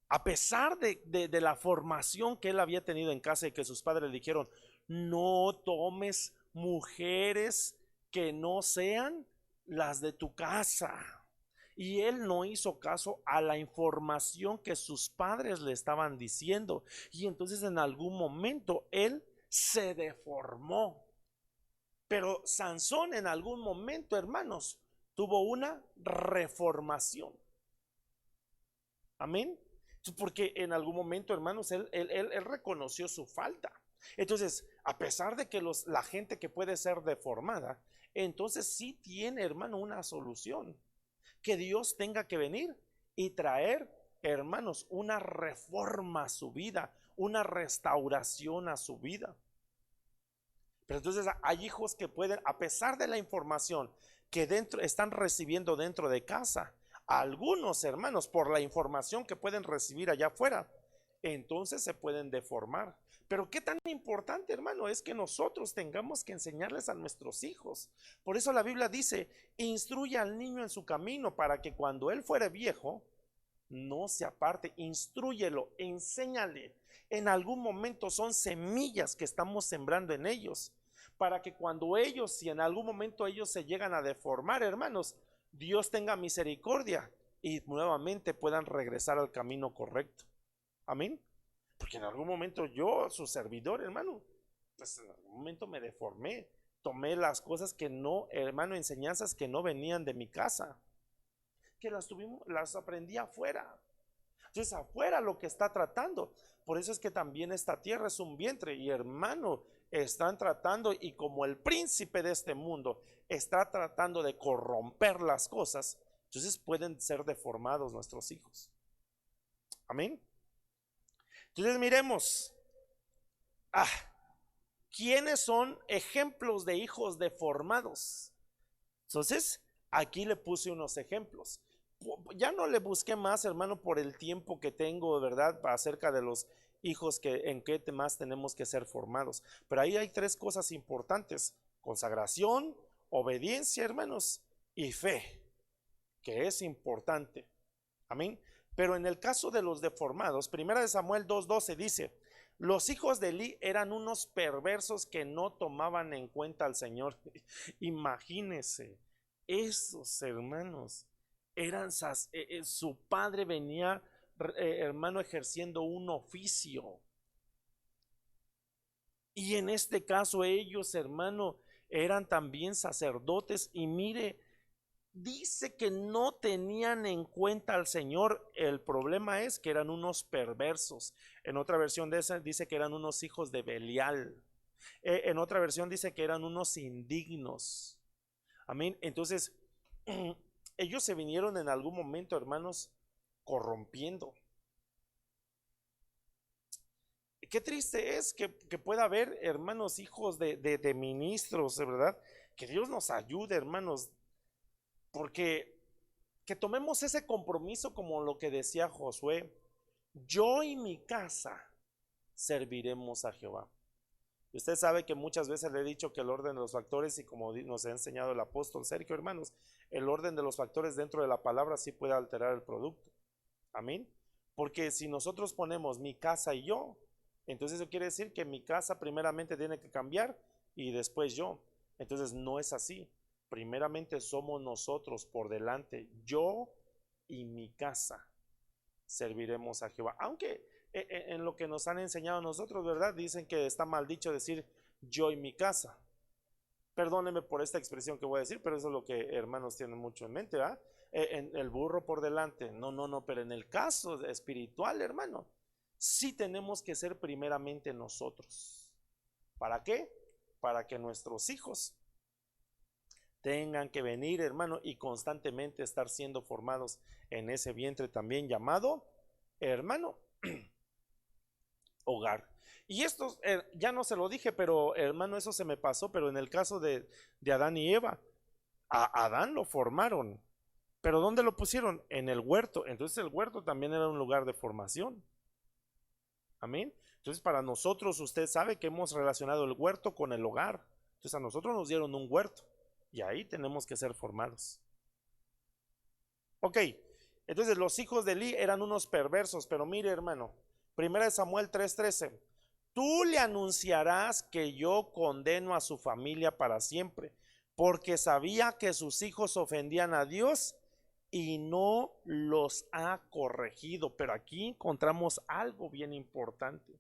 a pesar de la formación que él había tenido en casa y que sus padres le dijeron, no tomes mujeres que no sean las de tu casa. Y él no hizo caso a la información que sus padres le estaban diciendo. Y entonces en algún momento él se deformó. Pero Sansón en algún momento, hermanos, tuvo una reformación. Amén. Porque en algún momento, hermanos, él reconoció su falta. Entonces, a pesar de que la gente que puede ser deformada, entonces sí tiene, hermano, una solución. Que Dios tenga que venir y traer, hermanos, una reforma a su vida, una restauración a su vida. Pero entonces hay hijos que pueden, a pesar de la información que están recibiendo dentro de casa, algunos hermanos, por la información que pueden recibir allá afuera, entonces se pueden deformar. Pero qué tan importante, hermano, es que nosotros tengamos que enseñarles a nuestros hijos. Por eso la Biblia dice, instruye al niño en su camino para que cuando él fuere viejo, no se aparte. Instrúyelo, enséñale. En algún momento son semillas que estamos sembrando en ellos, para que cuando ellos, si en algún momento ellos se llegan a deformar, hermanos, Dios tenga misericordia y nuevamente puedan regresar al camino correcto. Amén. Porque en algún momento yo, su servidor, hermano, pues en algún momento me deformé, tomé las cosas que no, hermano, enseñanzas que no venían de mi casa, que las aprendí afuera. Entonces afuera lo que está tratando, por eso es que también esta tierra es un vientre y, hermano, están tratando, y como el príncipe de este mundo está tratando de corromper las cosas, entonces pueden ser deformados nuestros hijos. Amén. Entonces miremos, ¿quiénes son ejemplos de hijos deformados? Entonces aquí le puse unos ejemplos. Ya no le busqué más, hermano, por el tiempo que tengo, ¿verdad?, acerca de los hijos, que en qué temas tenemos que ser formados. Pero ahí hay tres cosas importantes: consagración, obediencia, hermanos, y fe, que es importante. Amén. Pero en el caso de los deformados, 1 Samuel 2:12 dice, los hijos de Elí eran unos perversos que no tomaban en cuenta al Señor. Imagínense, esos hermanos eran, su padre venía, hermano, ejerciendo un oficio. Y en este caso ellos, hermano, eran también sacerdotes. Y mire, dice que no tenían en cuenta al Señor. El problema es que eran unos perversos. En otra versión de esa dice que eran unos hijos de Belial. En otra versión dice que eran unos indignos. Amén. Entonces, ellos se vinieron en algún momento, hermanos, corrompiendo. Qué triste es que pueda haber, hermanos, hijos de ministros, de verdad. Que Dios nos ayude, hermanos, porque que tomemos ese compromiso como lo que decía Josué: yo y mi casa serviremos a Jehová. Usted sabe que muchas veces le he dicho que el orden de los factores, y como nos ha enseñado el apóstol Sergio, hermanos, el orden de los factores dentro de la palabra sí puede alterar el producto. Amén. Porque si nosotros ponemos mi casa y yo, entonces eso quiere decir que mi casa primeramente tiene que cambiar y después yo. Entonces no es así. Primeramente somos nosotros por delante. Yo y mi casa serviremos a Jehová. Aunque en lo que nos han enseñado a nosotros, ¿verdad? Dicen que está mal dicho decir yo y mi casa. Perdónenme por esta expresión que voy a decir, pero eso es lo que hermanos tienen mucho en mente, ¿verdad? En el burro por delante. No, no, no, pero en el caso espiritual, hermano, sí tenemos que ser primeramente nosotros. ¿Para qué? Para que nuestros hijos tengan que venir, hermano, y constantemente estar siendo formados en ese vientre también llamado, hermano, hogar. Y esto ya no se lo dije, pero hermano, eso se me pasó, pero en el caso de Adán y Eva, a Adán lo formaron, pero ¿dónde lo pusieron? En el huerto. Entonces el huerto también era un lugar de formación. Amén. Entonces para nosotros, usted sabe que hemos relacionado el huerto con el hogar. Entonces a nosotros nos dieron un huerto y ahí tenemos que ser formados. Ok, entonces los hijos de Eli eran unos perversos, pero mire, hermano, 1 Samuel 3:13: tú le anunciarás que yo condeno a su familia para siempre, porque sabía que sus hijos ofendían a Dios y no los ha corregido. Pero aquí encontramos algo bien importante.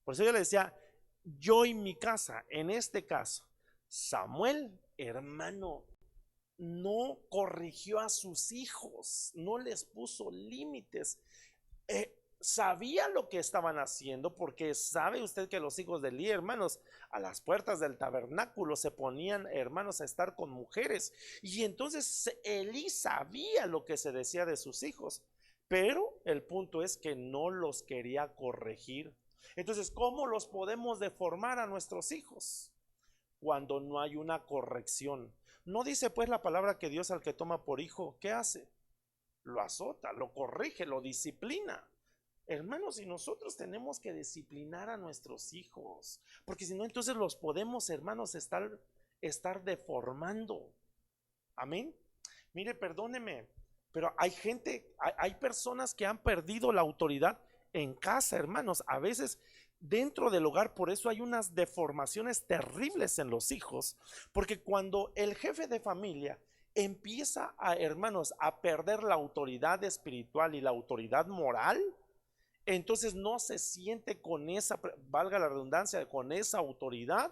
Por eso yo le decía, yo y mi casa. En este caso, Samuel, hermano, no corrigió a sus hijos, no les puso límites. Sabía lo que estaban haciendo, porque sabe usted que los hijos de Elí, hermanos, a las puertas del tabernáculo se ponían, hermanos, a estar con mujeres. Y entonces Elí sabía lo que se decía de sus hijos, pero el punto es que no los quería corregir. Entonces, ¿cómo los podemos deformar a nuestros hijos? Cuando no hay una corrección. No dice pues la palabra que Dios al que toma por hijo, ¿qué hace? Lo azota, lo corrige, lo disciplina. Hermanos, y nosotros tenemos que disciplinar a nuestros hijos, porque si no, entonces los podemos, hermanos, estar deformando. Amén. Mire, perdóneme, pero hay gente, hay personas que han perdido la autoridad en casa, hermanos. A veces dentro del hogar, por eso hay unas deformaciones terribles en los hijos, porque cuando el jefe de familia empieza a, hermanos, a perder la autoridad espiritual y la autoridad moral, entonces no se siente con esa, valga la redundancia, con esa autoridad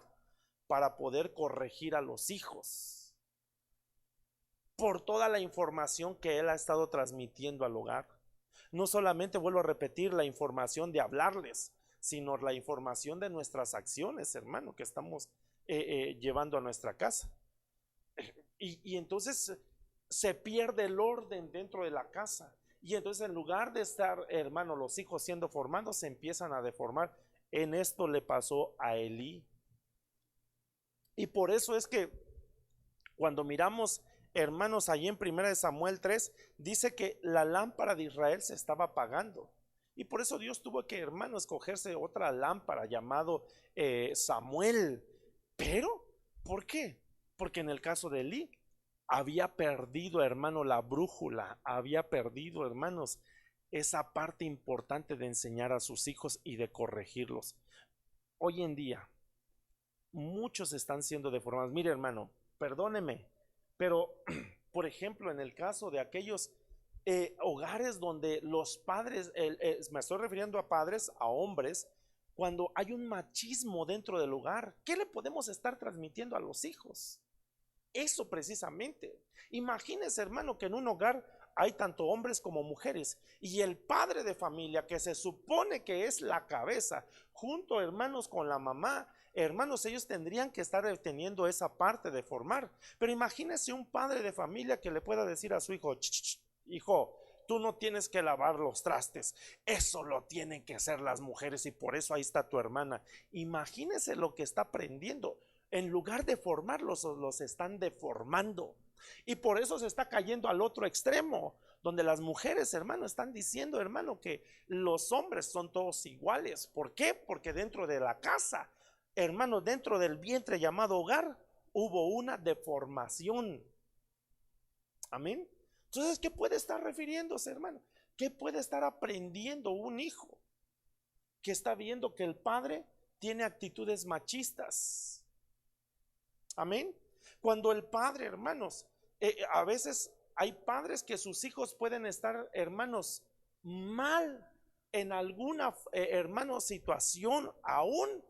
para poder corregir a los hijos por toda la información que él ha estado transmitiendo al hogar. No solamente, vuelvo a repetir, la información de hablarles, sino la información de nuestras acciones, hermano, que estamos llevando a nuestra casa. Y entonces se pierde el orden dentro de la casa. Y entonces en lugar de estar, hermano, los hijos siendo formados, se empiezan a deformar. En esto le pasó a Elí. Y por eso es que cuando miramos, hermanos, allí en 1 Samuel 3, dice que la lámpara de Israel se estaba apagando. Y por eso Dios tuvo que, hermano, escogerse otra lámpara llamado Samuel. Pero, ¿por qué? Porque en el caso de Elí había perdido, hermano, la brújula, había perdido, hermanos, esa parte importante de enseñar a sus hijos y de corregirlos. Hoy en día, muchos están siendo deformados. Mire, hermano, perdóneme, Pero, por ejemplo, en el caso de aquellos hogares donde los padres, me estoy refiriendo a padres, a hombres, cuando hay un machismo dentro del hogar, ¿qué le podemos estar transmitiendo a los hijos? Eso precisamente. Imagínese, hermano, que en un hogar hay tanto hombres como mujeres y el padre de familia, que se supone que es la cabeza, junto, hermanos, con la mamá, hermanos, ellos tendrían que estar teniendo esa parte de formar. Pero imagínese un padre de familia que le pueda decir a su hijo: hijo, tú no tienes que lavar los trastes, eso lo tienen que hacer las mujeres y por eso ahí está tu hermana. Imagínese lo que está aprendiendo. En lugar de formarlos, los están deformando. Y por eso se está cayendo al otro extremo, donde las mujeres, hermano, están diciendo, hermano, que los hombres son todos iguales. ¿Por qué? Porque dentro de la casa, hermano, dentro del vientre llamado hogar, hubo una deformación. Amén. Entonces, ¿qué puede estar refiriéndose, hermano? ¿Qué puede estar aprendiendo un hijo que está viendo que el padre tiene actitudes machistas? Amén. Cuando el padre, hermanos, a veces hay padres que sus hijos pueden estar, hermanos, mal en alguna, hermano, situación, aún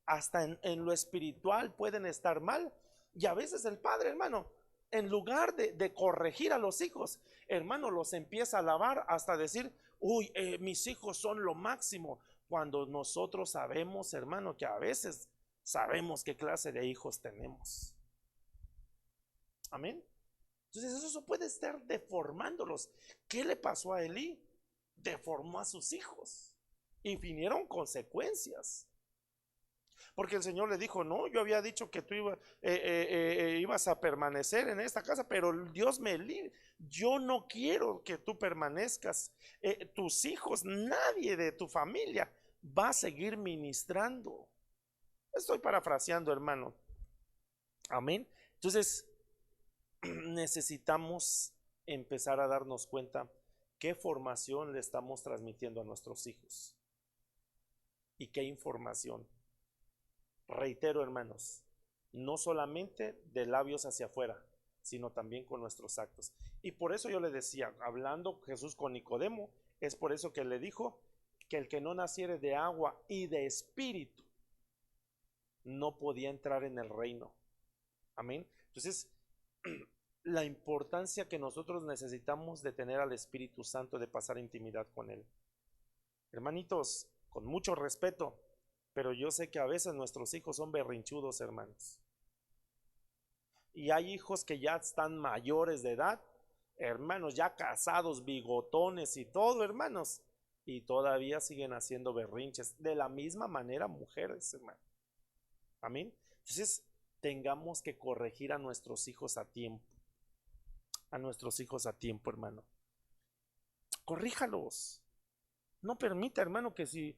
hasta en lo espiritual pueden estar mal. Y a veces el padre, hermano, en lugar de corregir a los hijos, hermano, los empieza a alabar hasta decir: uy, mis hijos son lo máximo. Cuando nosotros sabemos, hermano, que a veces sabemos qué clase de hijos tenemos. Amén. Entonces eso puede estar deformándolos. ¿Qué le pasó a Elí? Deformó a sus hijos y vinieron consecuencias. Porque el Señor le dijo: no, yo había dicho que tú ibas a permanecer en esta casa, pero Dios yo no quiero que tú permanezcas. Tus hijos, nadie de tu familia va a seguir ministrando. Estoy parafraseando, hermano. Amén. Entonces necesitamos empezar a darnos cuenta qué formación le estamos transmitiendo a nuestros hijos y qué información. Reitero, hermanos, no solamente de labios hacia afuera, sino también con nuestros actos. Y por eso yo le decía, hablando Jesús con Nicodemo, es por eso que le dijo que el que no naciere de agua y de espíritu no podía entrar en el reino. Amén. Entonces, la importancia que nosotros necesitamos de tener al Espíritu Santo, de pasar intimidad con Él. Hermanitos, con mucho respeto, pero yo sé que a veces nuestros hijos son berrinchudos, hermanos. Y hay hijos que ya están mayores de edad, hermanos, ya casados, bigotones y todo, hermanos, y todavía siguen haciendo berrinches. De la misma manera, mujeres, hermano. Amén. Entonces, tengamos que corregir a nuestros hijos a tiempo. A nuestros hijos a tiempo, hermano. Corríjalos. No permita, hermano, que si,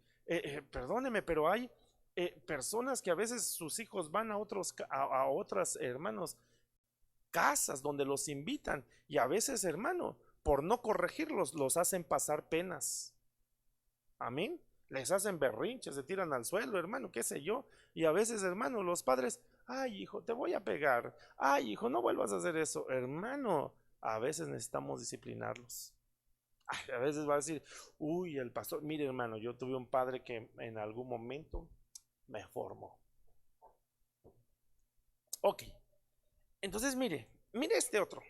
perdóneme, pero hay personas que a veces sus hijos van a otras, hermanos, casas donde los invitan y a veces, hermano, por no corregirlos, los hacen pasar penas. Amén. Les hacen berrinches, se tiran al suelo, hermano, qué sé yo. Y a veces, hermano, los padres: ay, hijo, te voy a pegar. Ay, hijo, no vuelvas a hacer eso. Hermano, a veces necesitamos disciplinarlos. Ay, a veces va a decir: uy, el pastor, mire, hermano, yo tuve un padre que en algún momento me formó. Ok, entonces mire este otro.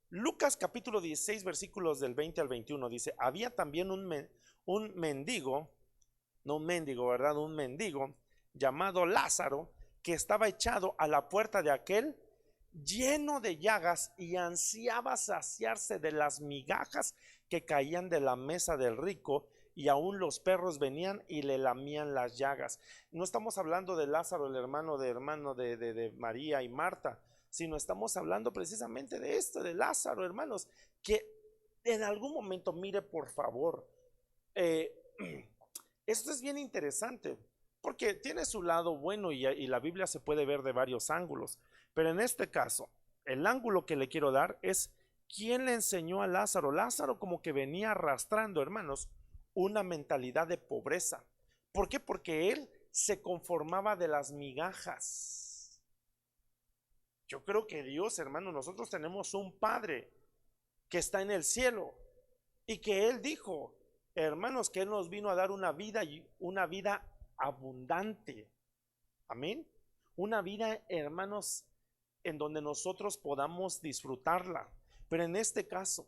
Lucas capítulo 16 versículos del 20 al 21 dice: había también un mendigo, no un mendigo, ¿verdad? Un mendigo llamado Lázaro, que estaba echado a la puerta de aquel, lleno de llagas, y ansiaba saciarse de las migajas que caían de la mesa del rico, y aún los perros venían y le lamían las llagas. No estamos hablando de Lázaro, el hermano de María y Marta, sino estamos hablando precisamente de esto, de Lázaro, hermanos, que en algún momento, mire por favor, esto es bien interesante, porque tiene su lado bueno y la Biblia se puede ver de varios ángulos, pero en este caso, el ángulo que le quiero dar es: ¿quién le enseñó a Lázaro? Lázaro como que venía arrastrando, hermanos, una mentalidad de pobreza. ¿Por qué? Porque él se conformaba de las migajas. Yo creo que Dios, hermano, nosotros tenemos un Padre que está en el cielo y que Él dijo, hermanos, que Él nos vino a dar una vida y una vida abundante. Amén. Una vida, hermanos, en donde nosotros podamos disfrutarla. Pero en este caso,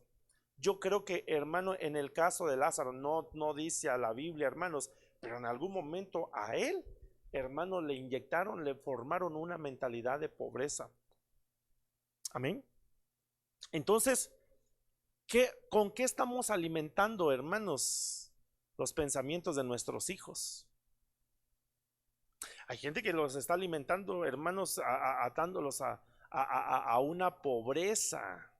yo creo que, hermano, en el caso de Lázaro, no dice a la Biblia, hermanos, pero en algún momento a él, hermano, le inyectaron, le formaron una mentalidad de pobreza. Amén. Entonces, ¿con qué estamos alimentando, hermanos, los pensamientos de nuestros hijos? Hay gente que los está alimentando, hermanos, atándolos a una pobreza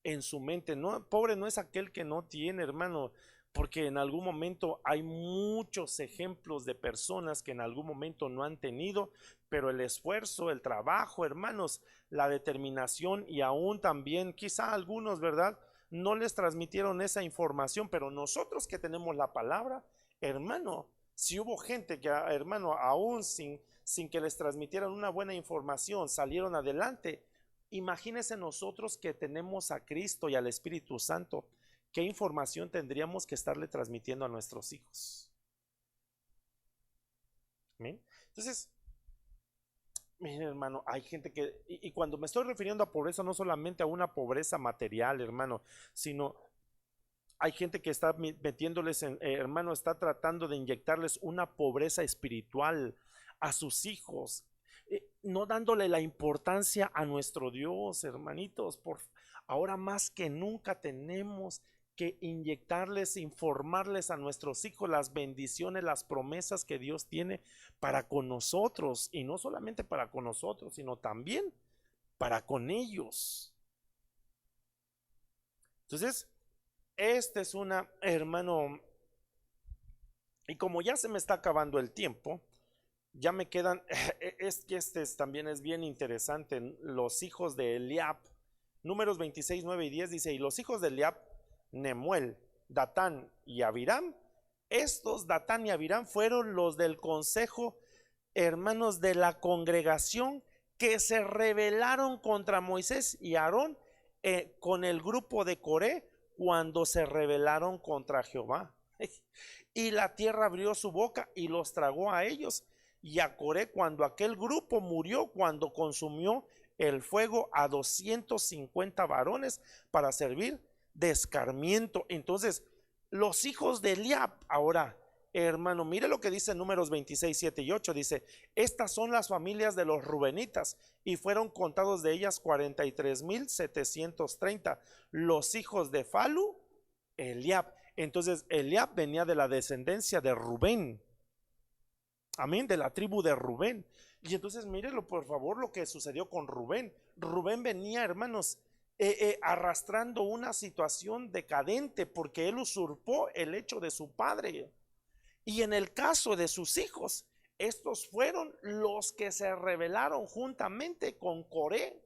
en su mente. No, pobre no es aquel que no tiene, hermano, porque en algún momento hay muchos ejemplos de personas que en algún momento no han tenido, pero el esfuerzo, el trabajo, hermanos, la determinación y aún también quizá algunos, ¿verdad? No les transmitieron esa información, pero nosotros que tenemos la palabra, hermano, si hubo gente que, hermano, aún sin que les transmitieran una buena información, salieron adelante. Imagínense nosotros que tenemos a Cristo y al Espíritu Santo, ¿qué información tendríamos que estarle transmitiendo a nuestros hijos? ¿Bien? Entonces, miren, hermano, hay gente que, y cuando me estoy refiriendo a pobreza, no solamente a una pobreza material, hermano, sino hay gente que está metiéndoles hermano, está tratando de inyectarles una pobreza espiritual a sus hijos, no dándole la importancia a nuestro Dios, hermanitos. Ahora más que nunca tenemos que inyectarles, informarles a nuestros hijos las bendiciones, las promesas que Dios tiene para con nosotros, y no solamente para con nosotros, sino también para con ellos. Entonces, este es una, hermano, y como ya se me está acabando el tiempo, ya me quedan, es que también es bien interesante, los hijos de Eliab. Números 26, 9 y 10 dice, y los hijos de Eliab, Nemuel, Datán y Abiram. Estos Datán y Abiram fueron los del consejo, hermanos, de la congregación, que se rebelaron contra Moisés y Aarón, con el grupo de Coré, cuando se rebelaron contra Jehová. Y la tierra abrió su boca y los tragó a ellos y a Coré, cuando aquel grupo murió, cuando consumió el fuego a 250 varones para servir de escarmiento. Entonces, los hijos de Eliab, ahora, hermano, mire lo que dice Números 26, 7 y 8, dice, estas son las familias de los rubenitas, y fueron contados de ellas 43,730, los hijos de Falu, Eliab. Entonces, Eliab venía de la descendencia de Rubén, amén, de la tribu de Rubén. Y entonces mírelo por favor lo que sucedió con Rubén. Rubén venía, hermanos, arrastrando una situación decadente, porque él usurpó el hecho de su padre. Y en el caso de sus hijos, estos fueron los que se rebelaron juntamente con Coré.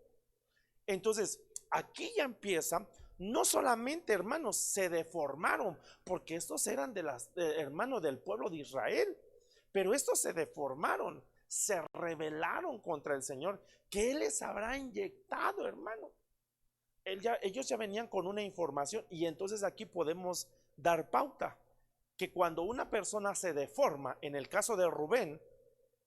Entonces, aquí ya empieza, no solamente, hermanos, se deformaron, porque estos eran de las hermanos del pueblo de Israel, pero estos se deformaron, se rebelaron contra el Señor. ¿Qué les habrá inyectado, hermano? Ellos ya venían con una información, y entonces aquí podemos dar pauta que cuando una persona se deforma, en el caso de Rubén,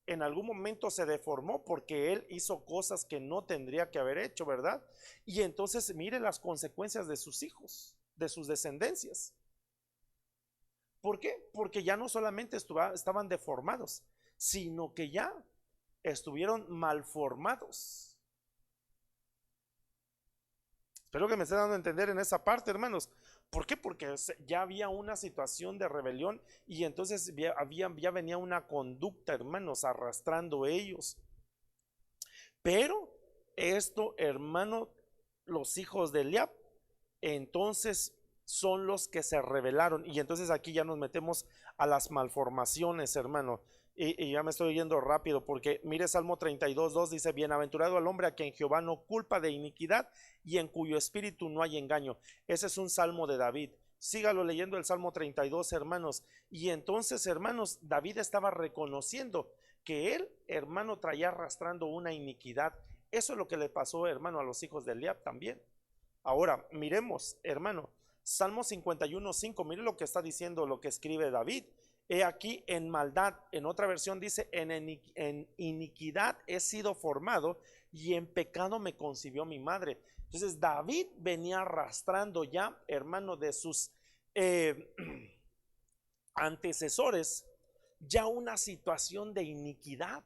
en algún momento se deformó porque él hizo cosas que no tendría que haber hecho, ¿verdad? Y entonces mire las consecuencias de sus hijos, de sus descendencias. ¿Por qué? Porque ya no solamente estaban deformados, sino que ya estuvieron malformados. Espero que me esté dando a entender en esa parte, hermanos. ¿Por qué? Porque ya había una situación de rebelión, y entonces ya venía una conducta, hermanos, arrastrando ellos. Pero esto, hermano, los hijos de Eliab, entonces son los que se rebelaron. Y entonces aquí ya nos metemos a las malformaciones, hermano. Y ya me estoy yendo rápido, porque mire Salmo 32:2 dice, bienaventurado al hombre a quien Jehová no culpa de iniquidad y en cuyo espíritu no hay engaño. Ese es un salmo de David. Sígalo leyendo el Salmo 32, hermanos. Y entonces, hermanos, David estaba reconociendo que él, hermano, traía arrastrando una iniquidad Eso es lo que le pasó, hermano, a los hijos de Eliab también. Ahora, miremos, hermano, Salmo 51:5, mire lo que está diciendo, lo que escribe David. He aquí en maldad, en otra versión dice, en iniquidad he sido formado y en pecado me concibió mi madre. Entonces David venía arrastrando ya, hermano, de sus antecesores, ya una situación de iniquidad.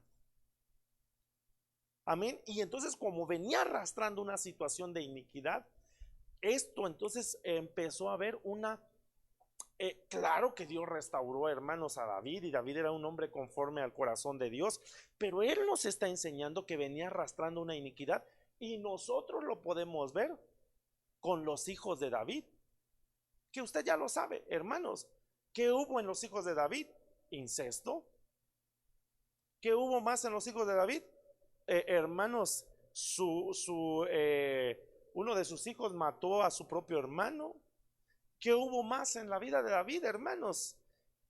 Amén. Y entonces, como venía arrastrando una situación de iniquidad, esto entonces empezó a haber una, claro que Dios restauró, hermanos, a David, y David era un hombre conforme al corazón de Dios, pero él nos está enseñando que venía arrastrando una iniquidad, y nosotros lo podemos ver con los hijos de David, que usted ya lo sabe, hermanos. ¿Qué hubo en los hijos de David? Incesto. ¿Qué hubo más en los hijos de David? Hermanos, uno de sus hijos mató a su propio hermano. ¿Qué hubo más en la vida de David, hermanos?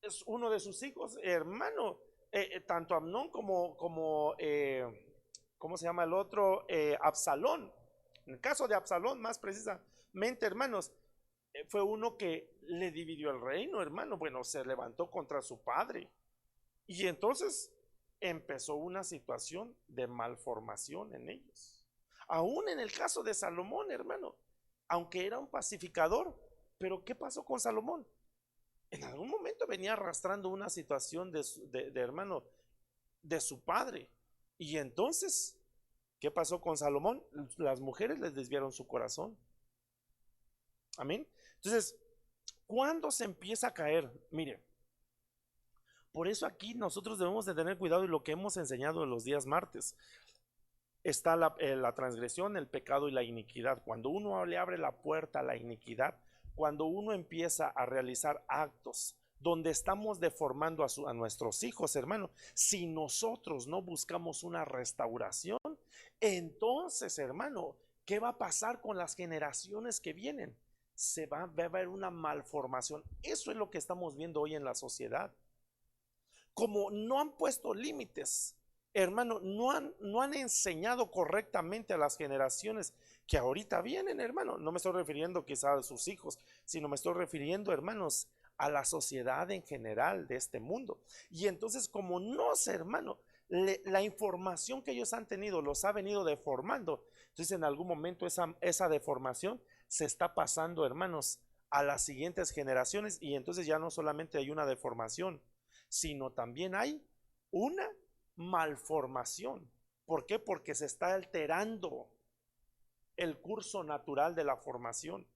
Es uno de sus hijos, hermano, tanto Amnón como ¿cómo se llama el otro? Absalón. En el caso de Absalón, más precisamente, hermanos, fue uno que le dividió el reino, hermano. Bueno, se levantó contra su padre. Y entonces empezó una situación de malformación en ellos. Aún en el caso de Salomón, hermano, aunque era un pacificador, pero ¿qué pasó con Salomón? En algún momento venía arrastrando una situación de hermano, de su padre. Y entonces, ¿qué pasó con Salomón? Las mujeres les desviaron su corazón. Amén. Entonces, ¿cuándo se empieza a caer? Mire, por eso aquí nosotros debemos de tener cuidado, y lo que hemos enseñado en los días martes, está la transgresión, el pecado y la iniquidad. Cuando uno le abre la puerta a la iniquidad, cuando uno empieza a realizar actos donde estamos deformando a nuestros hijos, hermano, si nosotros no buscamos una restauración, entonces, hermano, ¿qué va a pasar con las generaciones que vienen? Va a haber una malformación. Eso es lo que estamos viendo hoy en la sociedad. Como no han puesto límites, hermano, no han enseñado correctamente a las generaciones que ahorita vienen, hermano. No me estoy refiriendo quizá a sus hijos, sino me estoy refiriendo, hermanos, a la sociedad en general de este mundo. Y entonces, como no sé, hermano, la información que ellos han tenido los ha venido deformando. Entonces, en algún momento esa deformación se está pasando, hermanos, a las siguientes generaciones. Y entonces ya no solamente hay una deformación, sino también hay una malformación. ¿Por qué? Porque se está alterando el curso natural de la formación.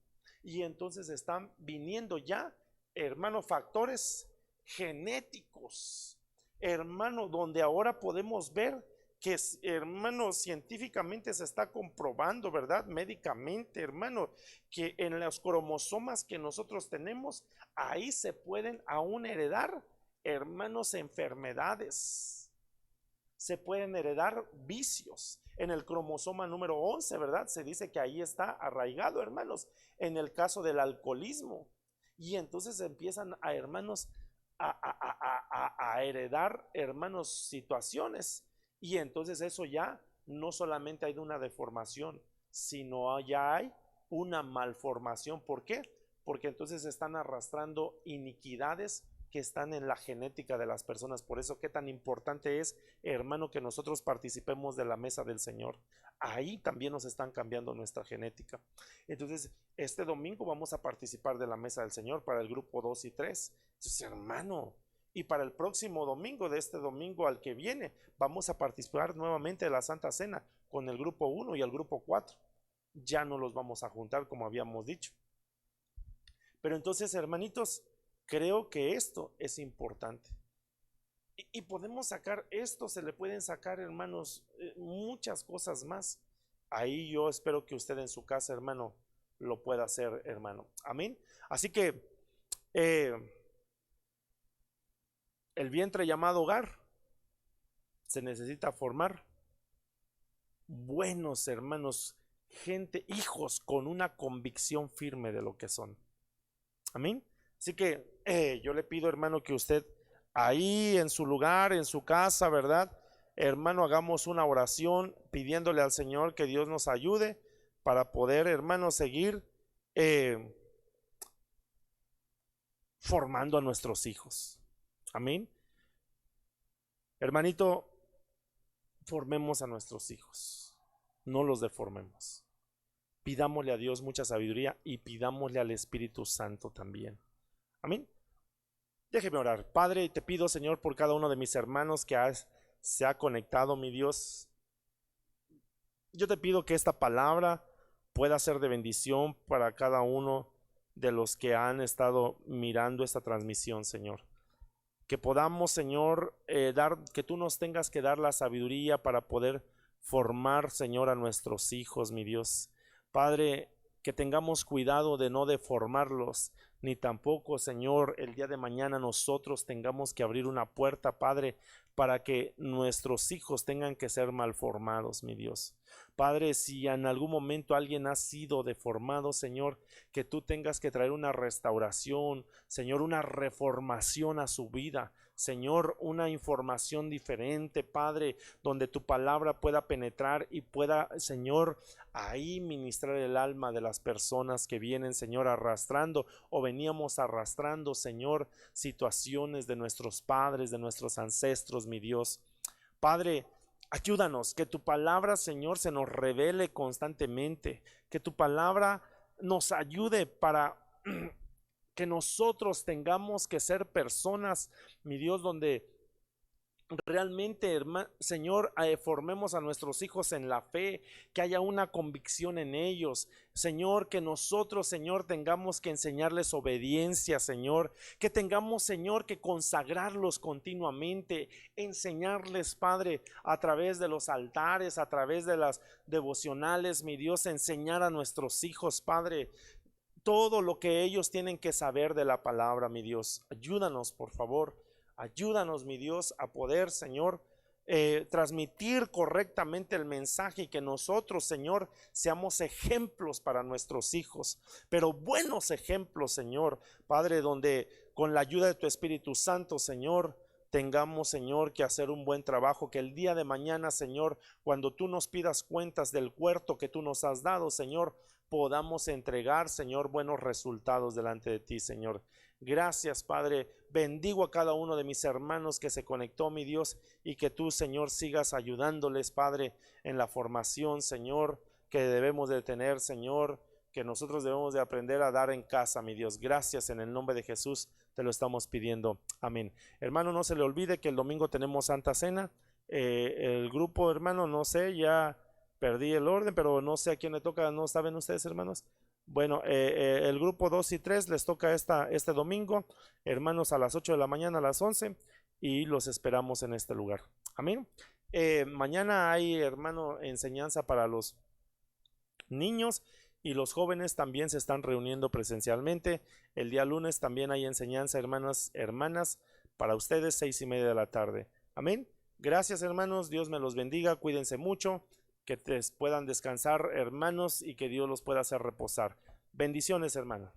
Y entonces están viniendo ya, hermano, factores genéticos, hermano, donde ahora podemos ver que, hermano, científicamente se está comprobando, ¿verdad? Médicamente, hermano, que en los cromosomas que nosotros tenemos, ahí se pueden aún heredar, hermanos, enfermedades. Se pueden heredar vicios. En el cromosoma número 11, ¿verdad? Se dice que ahí está arraigado, hermanos, en el caso del alcoholismo. Y entonces empiezan a, hermanos, a heredar, hermanos, situaciones. Y entonces eso ya no solamente hay una deformación, sino ya hay una malformación. ¿Por qué? Porque entonces están arrastrando iniquidades que están en la genética de las personas. Por eso qué tan importante es, hermano, que nosotros participemos de la mesa del Señor. Ahí también nos están cambiando nuestra genética. Entonces, este domingo vamos a participar de la mesa del Señor para el grupo 2 y 3. Entonces, hermano, y para el próximo domingo, de este domingo al que viene, vamos a participar nuevamente de la Santa Cena con el grupo 1 y el grupo 4. Ya no los vamos a juntar como habíamos dicho. Pero entonces, hermanitos, creo que esto es importante. Y podemos sacar esto, se le pueden sacar, hermanos, muchas cosas más. Ahí yo espero que usted en su casa, hermano, lo pueda hacer, hermano. Amén. Así que el vientre llamado hogar se necesita formar buenos hermanos, gente, hijos con una convicción firme de lo que son. Amén. Así que yo le pido, hermano, que usted ahí en su lugar, en su casa, ¿verdad? hermano, hagamos una oración pidiéndole al Señor que Dios nos ayude para poder, hermano, seguir formando a nuestros hijos. Amén. Hermanito, formemos a nuestros hijos, no los deformemos. Pidámosle a Dios mucha sabiduría y pidámosle al Espíritu Santo también. Amén. Déjeme orar. Padre, te pido, Señor, por cada uno de mis hermanos que se ha conectado, mi Dios. Yo te pido que esta palabra pueda ser de bendición para cada uno de los que han estado mirando esta transmisión, Señor. Que podamos, Señor, que tú nos tengas que dar la sabiduría para poder formar, Señor, a nuestros hijos, mi Dios. Padre, que tengamos cuidado de no deformarlos, ni tampoco, Señor, el día de mañana nosotros tengamos que abrir una puerta, Padre, para que nuestros hijos tengan que ser mal formados, mi Dios. Padre, si en algún momento alguien ha sido deformado, Señor, que tú tengas que traer una restauración, Señor, una reformación a su vida, Señor, una información diferente, Padre, donde tu palabra pueda penetrar y pueda, Señor, ahí ministrar el alma de las personas que vienen, Señor, arrastrando o veníamos arrastrando, Señor, situaciones de nuestros padres, de nuestros ancestros, mi Dios. Padre, ayúdanos, que tu palabra, Señor, se nos revele constantemente, que tu palabra nos ayude para que nosotros tengamos que ser personas, mi Dios, donde realmente, Señor, formemos a nuestros hijos en la fe, que haya una convicción en ellos, Señor, que nosotros, Señor, tengamos que enseñarles obediencia, Señor, que tengamos, Señor, que consagrarlos continuamente, enseñarles, Padre, a través de los altares, a través de las devocionales, mi Dios, enseñar a nuestros hijos, Padre, todo lo que ellos tienen que saber de la palabra, mi Dios. Ayúdanos, por favor. Ayúdanos, mi Dios, a poder, Señor, transmitir correctamente el mensaje y que nosotros, Señor, seamos ejemplos para nuestros hijos, pero buenos ejemplos, Señor, Padre, donde con la ayuda de tu Espíritu Santo, Señor, tengamos, Señor, que hacer un buen trabajo, que el día de mañana, Señor, cuando tú nos pidas cuentas del huerto que tú nos has dado, Señor, podamos entregar, Señor, buenos resultados delante de ti, Señor. Gracias, Padre. Bendigo a cada uno de mis hermanos que se conectó, mi Dios, y que tú, Señor, sigas ayudándoles, Padre, en la formación, Señor, que debemos de tener, Señor, que nosotros debemos de aprender a dar en casa, mi Dios. Gracias, en el nombre de Jesús te lo estamos pidiendo. Amén. Hermano, no se le olvide que el domingo tenemos Santa Cena. El grupo, hermano, no sé, ya perdí el orden, pero no sé a quién le toca, ¿no saben ustedes, hermanos? Bueno, el grupo 2 y 3 les toca este domingo, hermanos, a las 8 de la mañana, a las 11, y los esperamos en este lugar. Amén. Mañana hay, hermano, enseñanza para los niños y los jóvenes también se están reuniendo presencialmente. El día lunes también hay enseñanza, hermanas, para ustedes, 6:30 de la tarde. Amén. Gracias, hermanos. Dios me los bendiga. Cuídense mucho. Que puedan descansar, hermanos, y que Dios los pueda hacer reposar. Bendiciones, hermano.